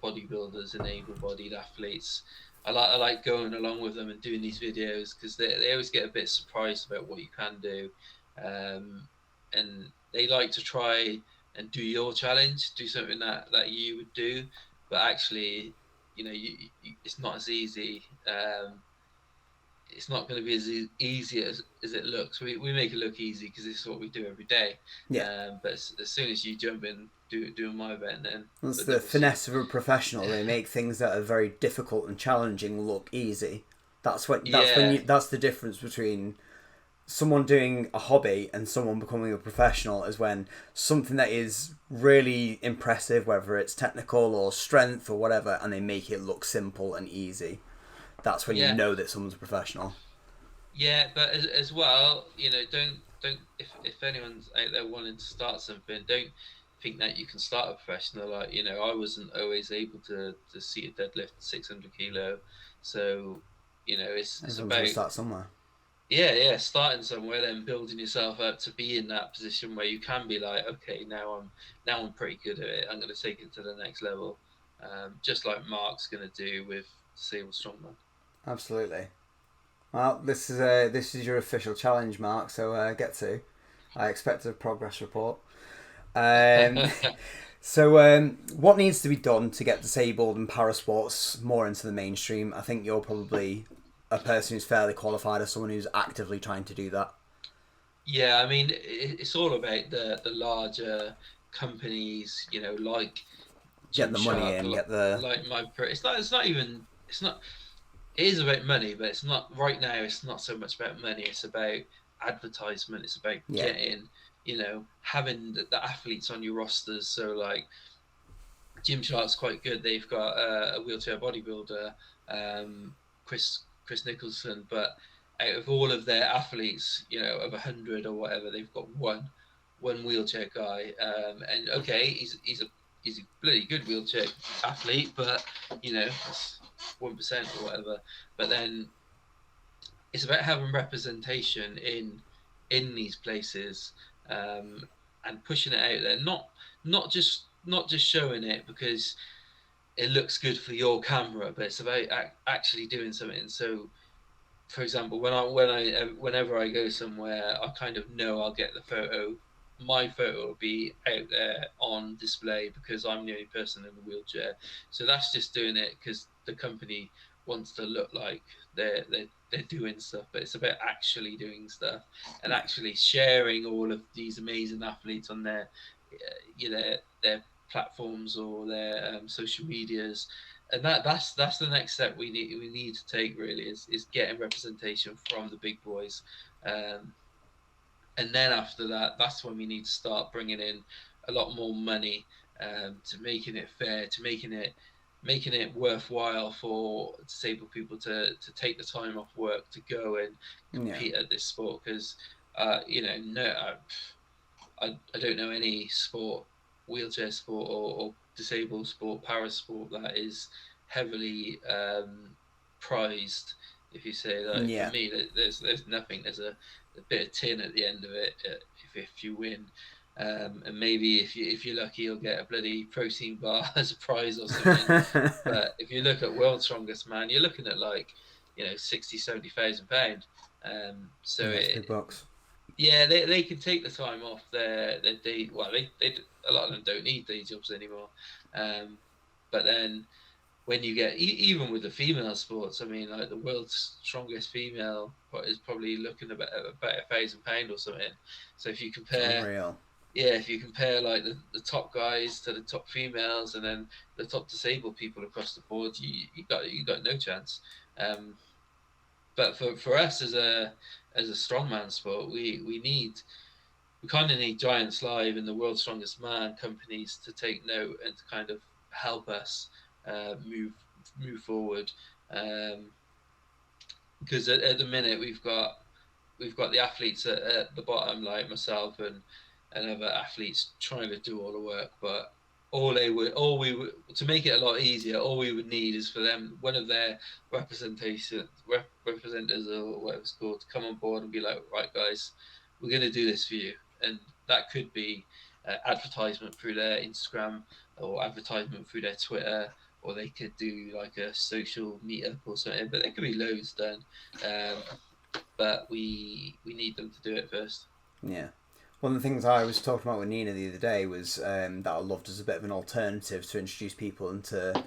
bodybuilders and able-bodied athletes. I like going along with them and doing these videos because they always get a bit surprised about what you can do, and they like to try and do your challenge, do something that you would do, but actually, it's not as easy. It's not going to be as easy as it looks. We make it look easy because this is what we do every day. Yeah. But as soon as you jump in doing my event, then That's but the then we'll see. finesse of a professional. They make things that are very difficult and challenging look easy. Yeah, That's the difference between someone doing a hobby and someone becoming a professional, is when something that is really impressive, whether it's technical or strength or whatever, and they make it look simple and easy. That's when you yeah, know that someone's a professional. yeah. But as well, don't if anyone's out there wanting to start something, don't think that you can start a professional. Like I wasn't always able to see a deadlift 600 kilo, so it's Everyone's got about to start somewhere. yeah, starting somewhere, then building yourself up to be in that position where you can be like, okay, now I'm pretty good at it. I'm going to take it to the next level, just like Mark's going to do with Disabled Strongman. Absolutely. Well, this is your official challenge, Mark. So get to. I expect a progress report. Um, so, what needs to be done to get disabled and parasports more into the mainstream? I think you're probably a person who's fairly qualified as someone who's actively trying to do that. Yeah, I mean, it's all about the larger companies, like Get the money Gymshark, in, get the like my. It's not. It is about money, but it's not right now. It's not so much about money. It's about advertisement. It's about yeah, getting, having the athletes on your rosters. So like Gymshark's quite good. They've got a wheelchair bodybuilder, Chris Nicholson, but out of all of their athletes, of 100 or whatever, they've got one wheelchair guy. And okay, he's a bloody good wheelchair athlete, but it's 1% or whatever. But then it's about having representation in these places, and pushing it out there. Not just showing it because it looks good for your camera, but it's about actually doing something. So, for example, whenever I go somewhere, I kind of know I'll get the photo. My photo will be out there on display because I'm the only person in the wheelchair. So that's just doing it because the company wants to look like they're doing stuff, but it's about actually doing stuff and Yeah. actually sharing all of these amazing athletes on their platforms or their social medias, and that's the next step we need to take really is getting representation from the big boys, um, and then after that, that's when we need to start bringing in a lot more money, to making it fair, to making it worthwhile for disabled people to take the time off work to go and Yeah. compete at this sport because no I don't know any sport, wheelchair sport or disabled sport, para sport that is heavily prized. If you say that, for Yeah. me, there's nothing. There's a bit of tin at the end of it if you win, and maybe if you're lucky, you'll get a bloody protein bar as a prize or something. But if you look at World's Strongest Man, you're looking at like 60,000-70,000 pound. So Yeah, it's big bucks. yeah, they can take the time off their day. Well, they a lot of them don't need day jobs anymore. Um, but then when you get even with the female sports, I mean, like the world's strongest female is probably looking about £1,000 or something. So if you It's compare, unreal. yeah, if you compare like the top guys to the top females, and then the top disabled people across the board, you got no chance. But for us as a strongman sport, we kind of need Giants Live and the World's Strongest Man companies to take note and to kind of help us move forward. Um, because at the minute we've got the athletes at the bottom, like myself and other athletes trying to do all the work, but all we would to make it a lot easier. All we would need is for them, one of their representatives or whatever it's called, to come on board and be like, right, guys, we're going to do this for you, and that could be advertisement through their Instagram or advertisement through their Twitter, or they could do like a social meetup or something. But there could be loads done. Um, but we need them to do it first. Yeah. One of the things I was talking about with Nina the other day was that I loved as a bit of an alternative to introduce people into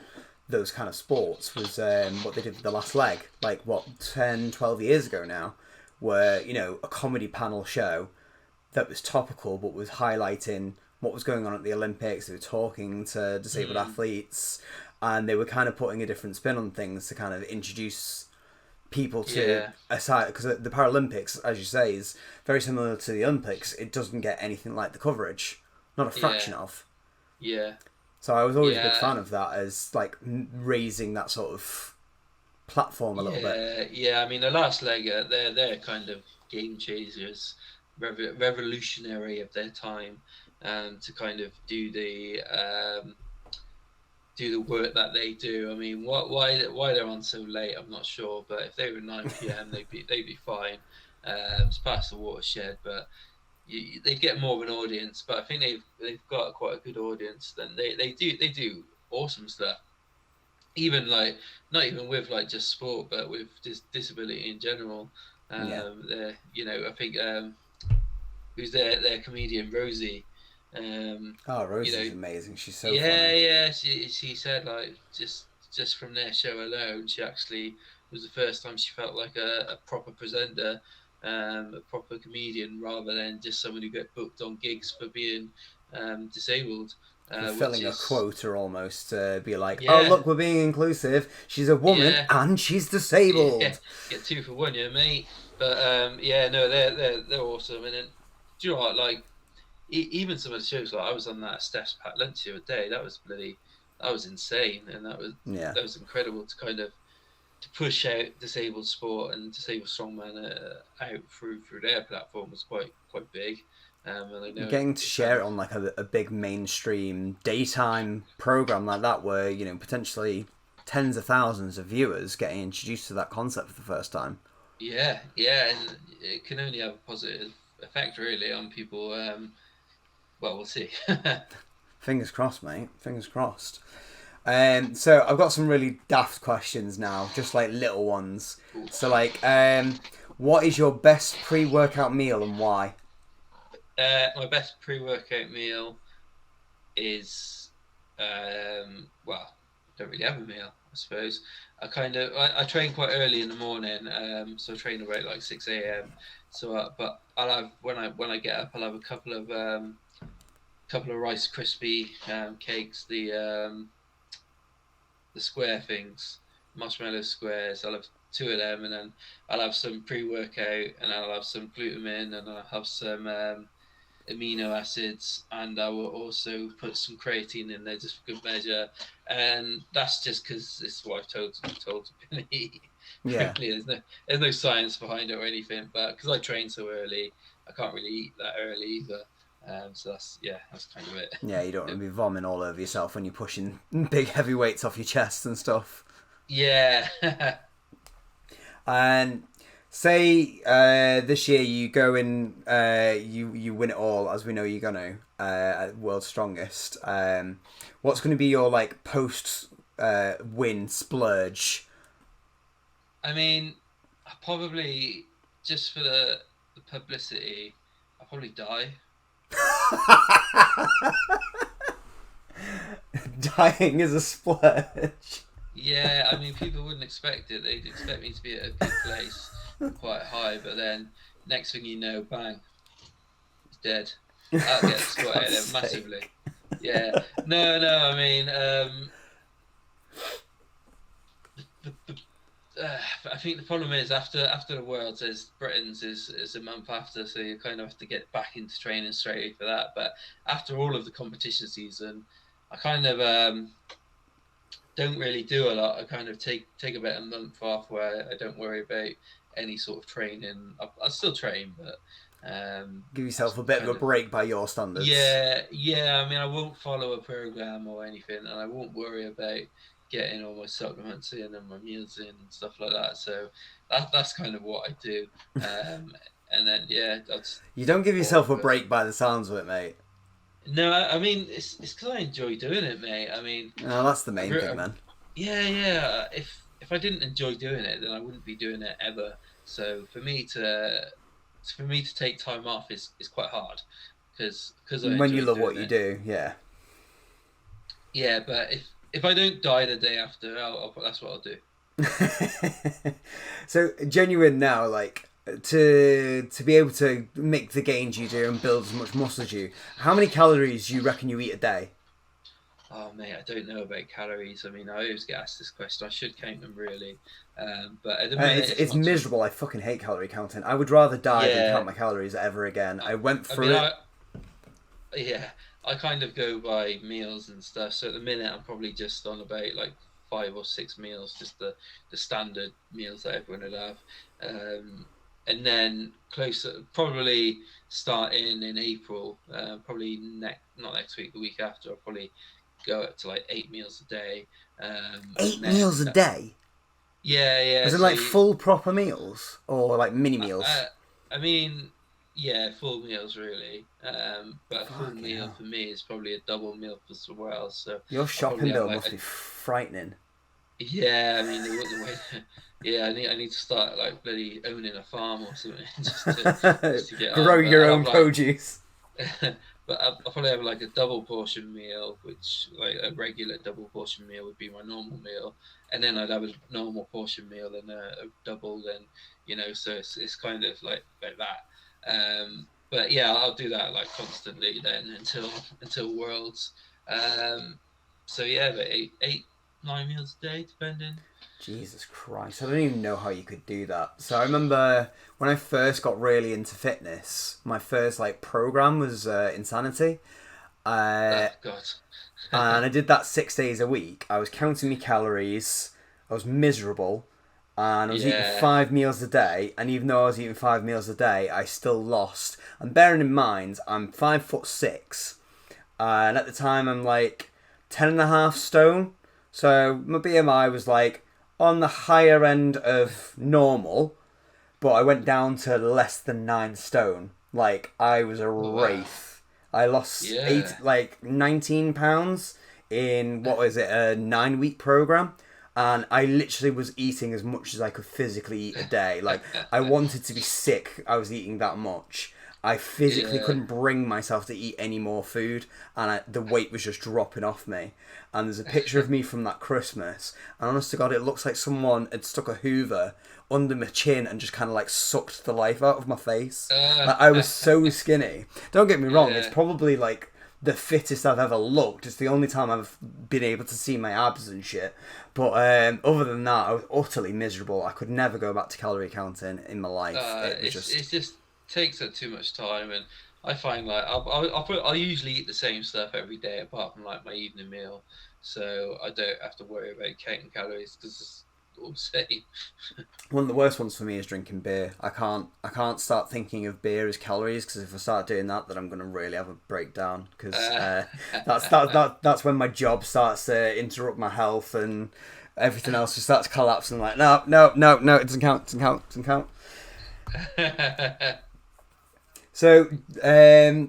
those kind of sports was what they did with The Last Leg, like, what, 10, 12 years ago now, where, a comedy panel show that was topical but was highlighting what was going on at the Olympics. They were talking to disabled Mm, athletes, and they were kind of putting a different spin on things to kind of introduce people to yeah, a side, because the Paralympics, as you say, is very similar to the Olympics. It doesn't get anything like the coverage, not a yeah, fraction of. yeah, So I was always a big yeah, fan of that as like raising that sort of platform a little bit. yeah. I mean, the last leg, they're kind of game changers, revolutionary of their time, to kind of do the work that they do. I mean, why they're on so late, I'm not sure. But if they were 9 p.m., they'd be fine. It's past the watershed, but they'd get more of an audience. But I think they've got quite a good audience. Then they do awesome stuff. Even like not even with like just sport, but with just disability in general. Yeah. I think who's their comedian Rosie. Um, Oh, you Rosie's know, amazing. She's so yeah, funny. yeah. She said like just from their show alone, she actually was the first time she felt like a proper presenter, a proper comedian, rather than just someone who get booked on gigs for being disabled, which Fulfilling a is quota almost to be like, oh, yeah, look, we're being inclusive. She's a woman yeah, and she's yeah. disabled. Get two for one, yeah, mate. But yeah, no, they're awesome, and then do you know what, like even some of the shows, like I was on that Steph's Packed Lunch the other day. That was insane, and that was Yeah. that was incredible to kind of to push out disabled sport and disabled strongman out through their platform was quite big. And I know Getting to it kind share of it on like a big mainstream daytime program like that, where potentially tens of thousands of viewers getting introduced to that concept for the first time. yeah, and it can only have a positive effect really on people. Well, we'll see. Fingers crossed, mate. Fingers crossed. So I've got some really daft questions now, just like little ones. Ooh. So like, what is your best pre-workout meal and why? My best pre-workout meal is well, I don't really have a meal, I suppose. I train quite early in the morning, so I train about like 6 a.m. So, but I'll have when I get up, I'll have a couple of Rice Krispie cakes, the square things, marshmallow squares. I'll have two of them, and then I'll have some pre-workout, and I'll have some glutamine, and I'll have some amino acids, and I will also put some creatine in there just for good measure. And that's just because it's what I've told to eat. Yeah. Really, there's no science behind it or anything, but because I train so early, I can't really eat that early either. So that's kind of it. Yeah, you don't want to be vomiting all over yourself when you're pushing big heavy weights off your chest and stuff. Yeah. And say this year you go in, you win it all, as we know you're gonna at World's Strongest. What's going to be your like post win splurge? I mean, I probably just for the publicity, I'll probably die. Dying is a splurge. Yeah, I mean, people wouldn't expect it. They'd expect me to be at a good place, quite high, but then next thing you know, bang, he's dead. That'll get the squat out of them massively. Yeah. No. I mean, I think the problem is after the Worlds, Britain's is a month after, so you kind of have to get back into training straight away for that. But after all of the competition season, I kind of don't really do a lot. I kind of take about a month off where I don't worry about any sort of training. I still train, but give yourself a bit of a break by your standards. Yeah. I mean, I won't follow a program or anything, and I won't worry about getting all my supplements in and my meals in and stuff like that. So that's kind of what I do. And then that's. You don't give yourself a break by the sounds of it, mate. No, I mean it's because I enjoy doing it, mate. I mean, that's the main thing, man. Yeah. If I didn't enjoy doing it, then I wouldn't be doing it ever. So for me to take time off is quite hard because when you love what you do, yeah. Yeah, but if I don't die the day after, that's what I'll do. So genuine now, like to be able to make the gains you do and build as much muscle as you, how many calories do you reckon you eat a day? Oh mate, I don't know about calories. I mean, I always get asked this question. I should count them really, but at the minute it's miserable. I fucking hate calorie counting. I would rather die than count my calories ever again. I went through it. I kind of go by meals and stuff. So at the minute, I'm probably just on about like 5 or 6 meals, just the standard meals that everyone would have. And then probably starting in April, probably not next week, the week after, I'll probably go up to like 8 meals a day. 8 meals a day? Yeah. Is it like full proper meals or like mini meals? I mean, yeah, full meals really. But a full meal for me is probably a double meal for someone else. So your shopping bill must be frightening. Yeah, I mean, I need to start like bloody owning a farm or something just to get grow your own produce. But I'll probably have like a double portion meal, which like a regular double portion meal would be my normal meal, and then I'd have a normal portion meal and a double. Then so it's kind of like that. But yeah, I'll do that like constantly then until Worlds. So yeah, but 8-9 meals a day, depending. Jesus Christ, I don't even know how you could do that. So I remember when I first got really into fitness, my first like program was Insanity. Oh God. And I did that 6 days a week. I was counting my calories. I was miserable. And I was eating 5 meals a day. And even though I was eating 5 meals a day, I still lost. And bearing in mind, I'm 5'6". And at the time, I'm like 10.5 stone. So my BMI was like on the higher end of normal, but I went down to less than 9 stone. Like I was a wraith. I lost 19 pounds in, what was it, a 9-week program. And I literally was eating as much as I could physically eat a day. Like, I wanted to be sick. I was eating that much. I physically Yeah. couldn't bring myself to eat any more food, and the weight was just dropping off me. And there's a picture of me from that Christmas, and honest to God, it looks like someone had stuck a Hoover under my chin and just kind of like sucked the life out of my face. Like, I was so skinny. Don't get me wrong, it's Yeah. probably like the fittest I've ever looked. It's the only time I've been able to see my abs and shit. But other than that, I was utterly miserable. I could never go back to calorie counting in my life. It was It's just just takes up too much time, and I find like I'll usually eat the same stuff every day apart from like my evening meal, so I don't have to worry about counting calories because it's all the same. one of the worst ones for me is drinking beer. I can't start thinking of beer as calories, because if I start doing that, then I'm gonna really have a breakdown. Because that's when my job starts to interrupt my health, and everything else just starts collapsing. Like, no, no, no, no, it doesn't count, doesn't count, doesn't count. So,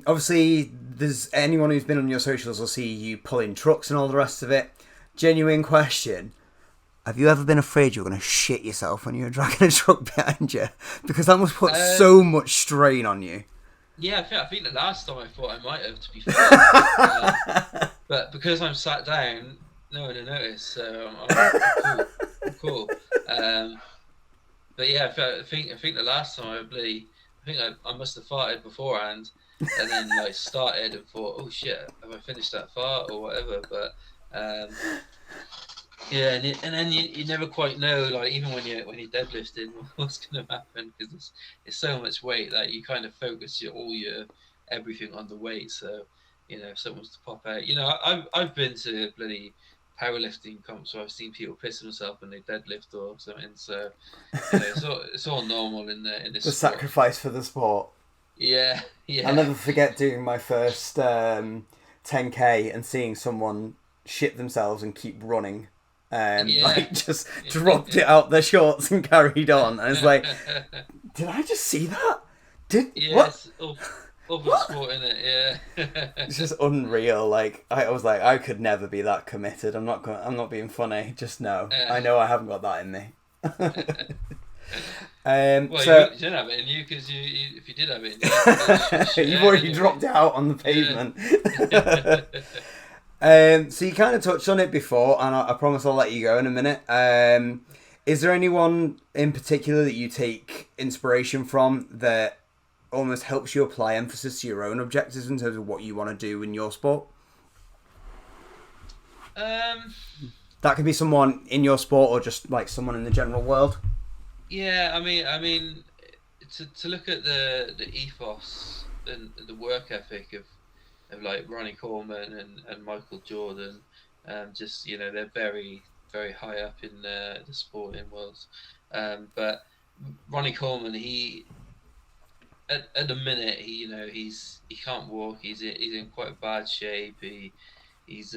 obviously, there's anyone who's been on your socials will see you pulling trucks and all the rest of it. Genuine question. Have you ever been afraid you're going to shit yourself when you're dragging a truck behind you? Because that must put so much strain on you. Yeah, I think the last time I thought I might have, to be fair, but because I'm sat down, no one will notice, so I'm cool. I'm cool. But yeah, I think the last time I think I must have farted beforehand, and then like started and thought, oh shit, have I finished that fart or whatever? But yeah, and then you never quite know, like even when you're deadlifting, what's going to happen, because it's so much weight that you kind of focus all your everything on the weight. So if someone's to pop out, I've been to bloody powerlifting comps where I've seen people piss themselves when they deadlift or something. So it's all normal in this The sport. sacrifice for the sport. Yeah, I'll yeah. never forget doing my first 10k and seeing someone shit themselves and keep running. Yeah. Like, just dropped it out their shorts and carried on. And it's like, did I just see that? What? Yes, awful sport in it. Yeah. It's just unreal. Like, I was like, I could never be that committed. I'm not being funny. Just no. I know I haven't got that in me. Well, So you didn't have it in you because if you did have it in you, you'd shit you've out already anyway. dropped it out on the Yeah. pavement. So you kind of touched on it before, and I promise I'll let you go in a minute. Is there anyone in particular that you take inspiration from that almost helps you apply emphasis to your own objectives in terms of what you want to do in your sport? Um. That could be someone in your sport or just like someone in the general world. Yeah. I mean, to look at the ethos and the work ethic of like Ronnie Coleman and Michael Jordan, just they're very very high up in the sporting world. But Ronnie Coleman, he at the minute he can't walk. He's in quite bad shape. He's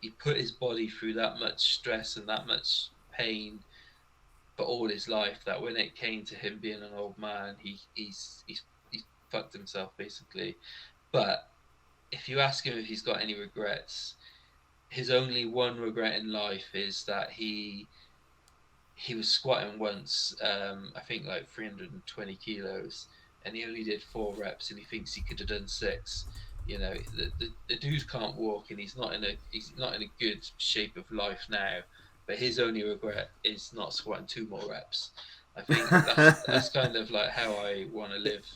he put his body through that much stress and that much pain for all his life, that when it came to him being an old man, he's fucked himself basically. But if you ask him if he's got any regrets, his only one regret in life is that he was squatting once, I think like 320 kilos, and he only did 4 reps, and he thinks he could have done 6. The dude can't walk, and he's not in a good shape of life now. But his only regret is not squatting 2 more reps. I think that's kind of like how I want to live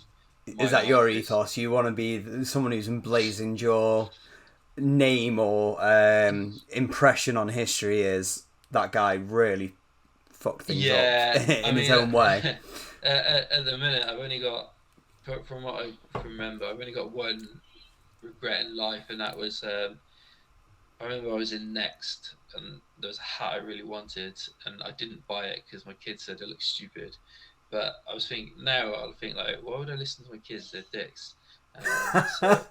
Is my that your life. Is ethos? You want to be someone who's emblazoned your name or impression on history is that guy really fucked things up Yeah, I in his mean, own way. at the minute, I've only got, from what I remember, I've only got one regret in life, and that was I remember I was in Next, and there was a hat I really wanted, and I didn't buy it because my kids said it looked stupid. But I was thinking now, I'll think like, why would I listen to my kids? They're dicks. So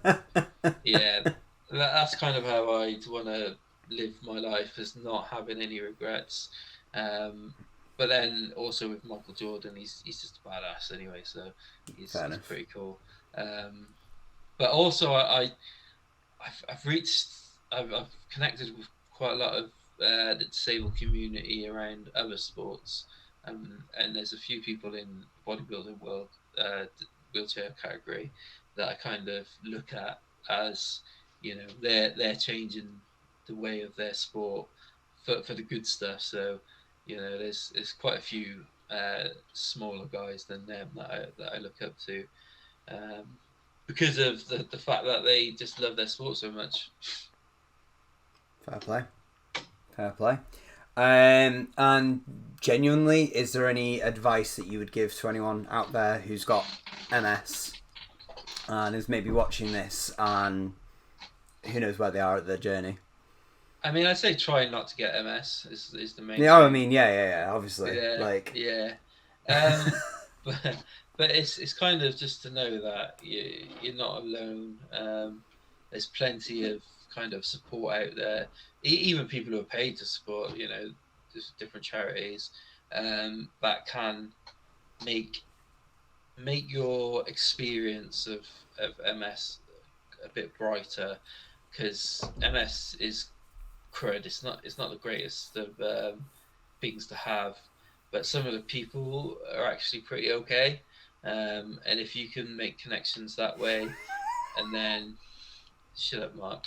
yeah, that's kind of how I want to live my life, is not having any regrets. Um, but then also with Michael Jordan, he's just a badass anyway, so Fair he's enough. pretty cool. But also I've reached I've connected with quite a lot of the disabled community around other sports, and there's a few people in bodybuilding world, wheelchair category, that I kind of look at as, they're changing the way of their sport for the good stuff. So, there's quite a few smaller guys than them that I look up to, um, because of the fact that they just love their sport so much. Fair play. Fair play. And genuinely, is there any advice that you would give to anyone out there who's got MS and is maybe watching this and who knows where they are at their journey? I mean, I'd say try not to get MS is the main Yeah, thing. I mean, yeah, obviously. Yeah. Um, but it's kind of just to know that you're not alone. There's plenty of kind of support out there. Even people who are paid to support, just different charities, that can make your experience of MS a bit brighter, because MS is crud. It's not the greatest of things to have, but some of the people are actually pretty okay. And if you can make connections that way, and then shut up, Mark.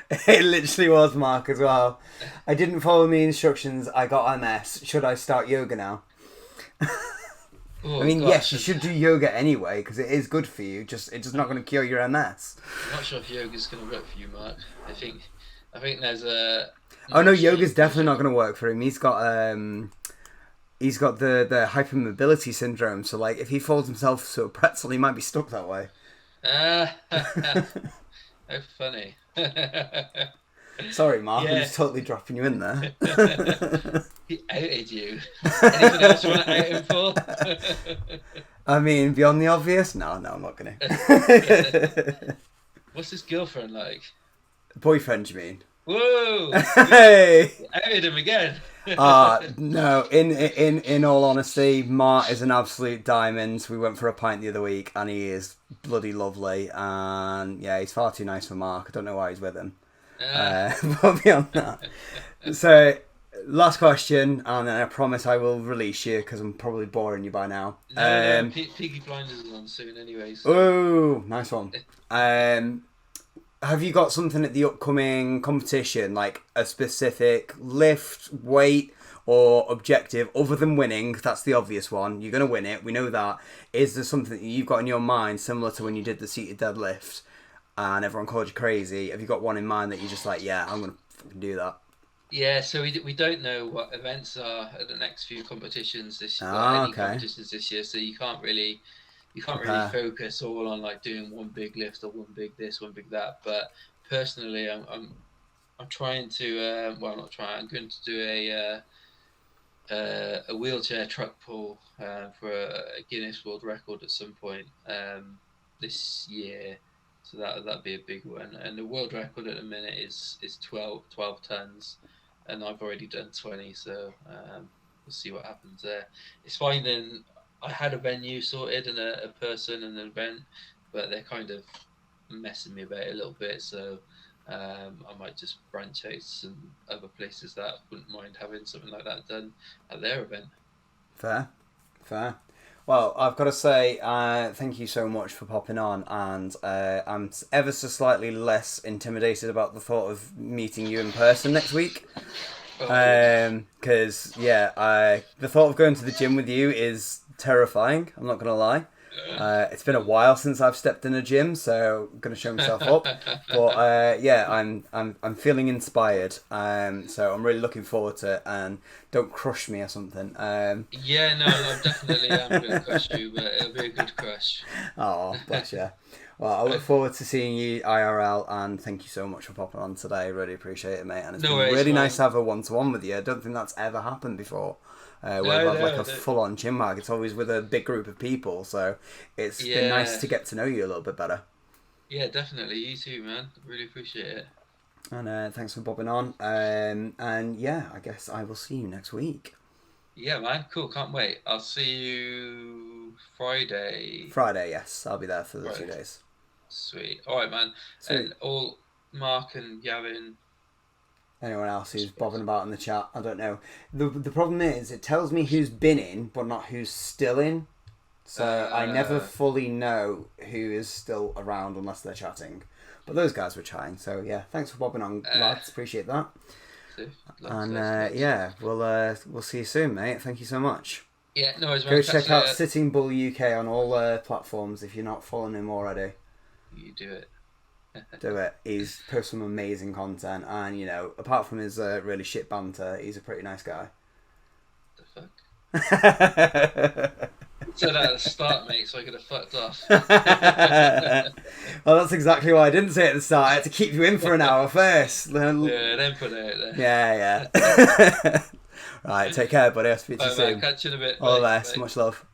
It literally was Mark as well. I didn't follow the instructions. I got MS. Should I start yoga now? Oh, I mean, gosh, yes, you should do yoga anyway because it is good for you. Just it's just not going to cure your MS. I'm not sure if yoga's going to work for you, Mark. I think there's a. Oh no, yoga's definitely not going to work for him. He's got the hypermobility syndrome. So like, if he folds himself to a pretzel, he might be stuck that way. How funny. Sorry, Mark. I'm Yeah. just totally dropping you in there. He outed you. Anything else you want to out him for? I mean, beyond the obvious? No, I'm not going to. What's his girlfriend like? Boyfriend, you mean? Whoa! Hey! You outed him again. No. In all honesty, Mart is an absolute diamond. We went for a pint the other week, and he is bloody lovely. And yeah, he's far too nice for Mark. I don't know why he's with him. But beyond that, so last question, and then I promise I will release you because I'm probably boring you by now. No, Peaky Blinders is on soon, anyways. Oh, nice one. Have you got something at the upcoming competition, like a specific lift, weight, or objective, other than winning? That's the obvious one. You're going to win it. We know that. Is there something that you've got in your mind, similar to when you did the seated deadlift, and everyone called you crazy? Have you got one in mind that you're just like, yeah, I'm going to fucking do that? Yeah, so we don't know what events are at the next few competitions this year, competitions this year, so you can't really focus all on like doing one big lift or one big this, one big that. But personally, I'm trying to well, not trying. I'm going to do a wheelchair truck pull for a Guinness World Record at some point this year. So that'd be a big one. And the world record at the minute is 12 tons, and I've already done 20. So we'll see what happens there. It's finding. I had a venue sorted and a person and an event, but they're kind of messing me about a little bit. So I might just branch out to some other places that wouldn't mind having something like that done at their event. Fair. Well, I've got to say, thank you so much for popping on, and I'm ever so slightly less intimidated about the thought of meeting you in person next week. Because the thought of going to the gym with you is terrifying. I'm not gonna lie. It's been a while since I've stepped in a gym, so I'm gonna show myself up. But I'm feeling inspired. So I'm really looking forward to it. And don't crush me or something. Yeah, no, I definitely am gonna crush you, but it'll be a good crush. Oh, bless you. Well, I look forward to seeing you IRL, and thank you so much for popping on today. Really appreciate it, mate. And it's been really nice to have a one-to-one with you. I don't think that's ever happened before. Where we have like a full-on gym mag. It's always with a big group of people, so it's been nice to get to know you a little bit better. Yeah, definitely. You too, man. Really appreciate it. And thanks for bobbing on. And yeah, I guess I will see you next week. Yeah, man. Cool. Can't wait. I'll see you Friday. Friday, yes. I'll be there for the 2 days. Sweet. All right, man. Sweet. And all Mark and Gavin, anyone else who's bobbing about in the chat. I don't know. The problem is it tells me who's been in, but not who's still in. So I never fully know who is still around unless they're chatting. But those guys were chatting. So yeah, thanks for bobbing on, lads. Appreciate that. And we'll see you soon, mate. Thank you so much. Yeah, no worries. Go check out Sitting Bull UK on all platforms if you're not following him already. You do it. Do it. He's posted some amazing content, and you know, apart from his really shit banter, he's a pretty nice guy. The fuck? Said that at the start, mate, so I could have fucked off. Well, that's exactly why I didn't say it at the start. I had to keep you in for an hour first. Yeah, then put it out there. Yeah. Right, take care, buddy. I'll speak to you soon. Catch you in a bit. All the best. Much love.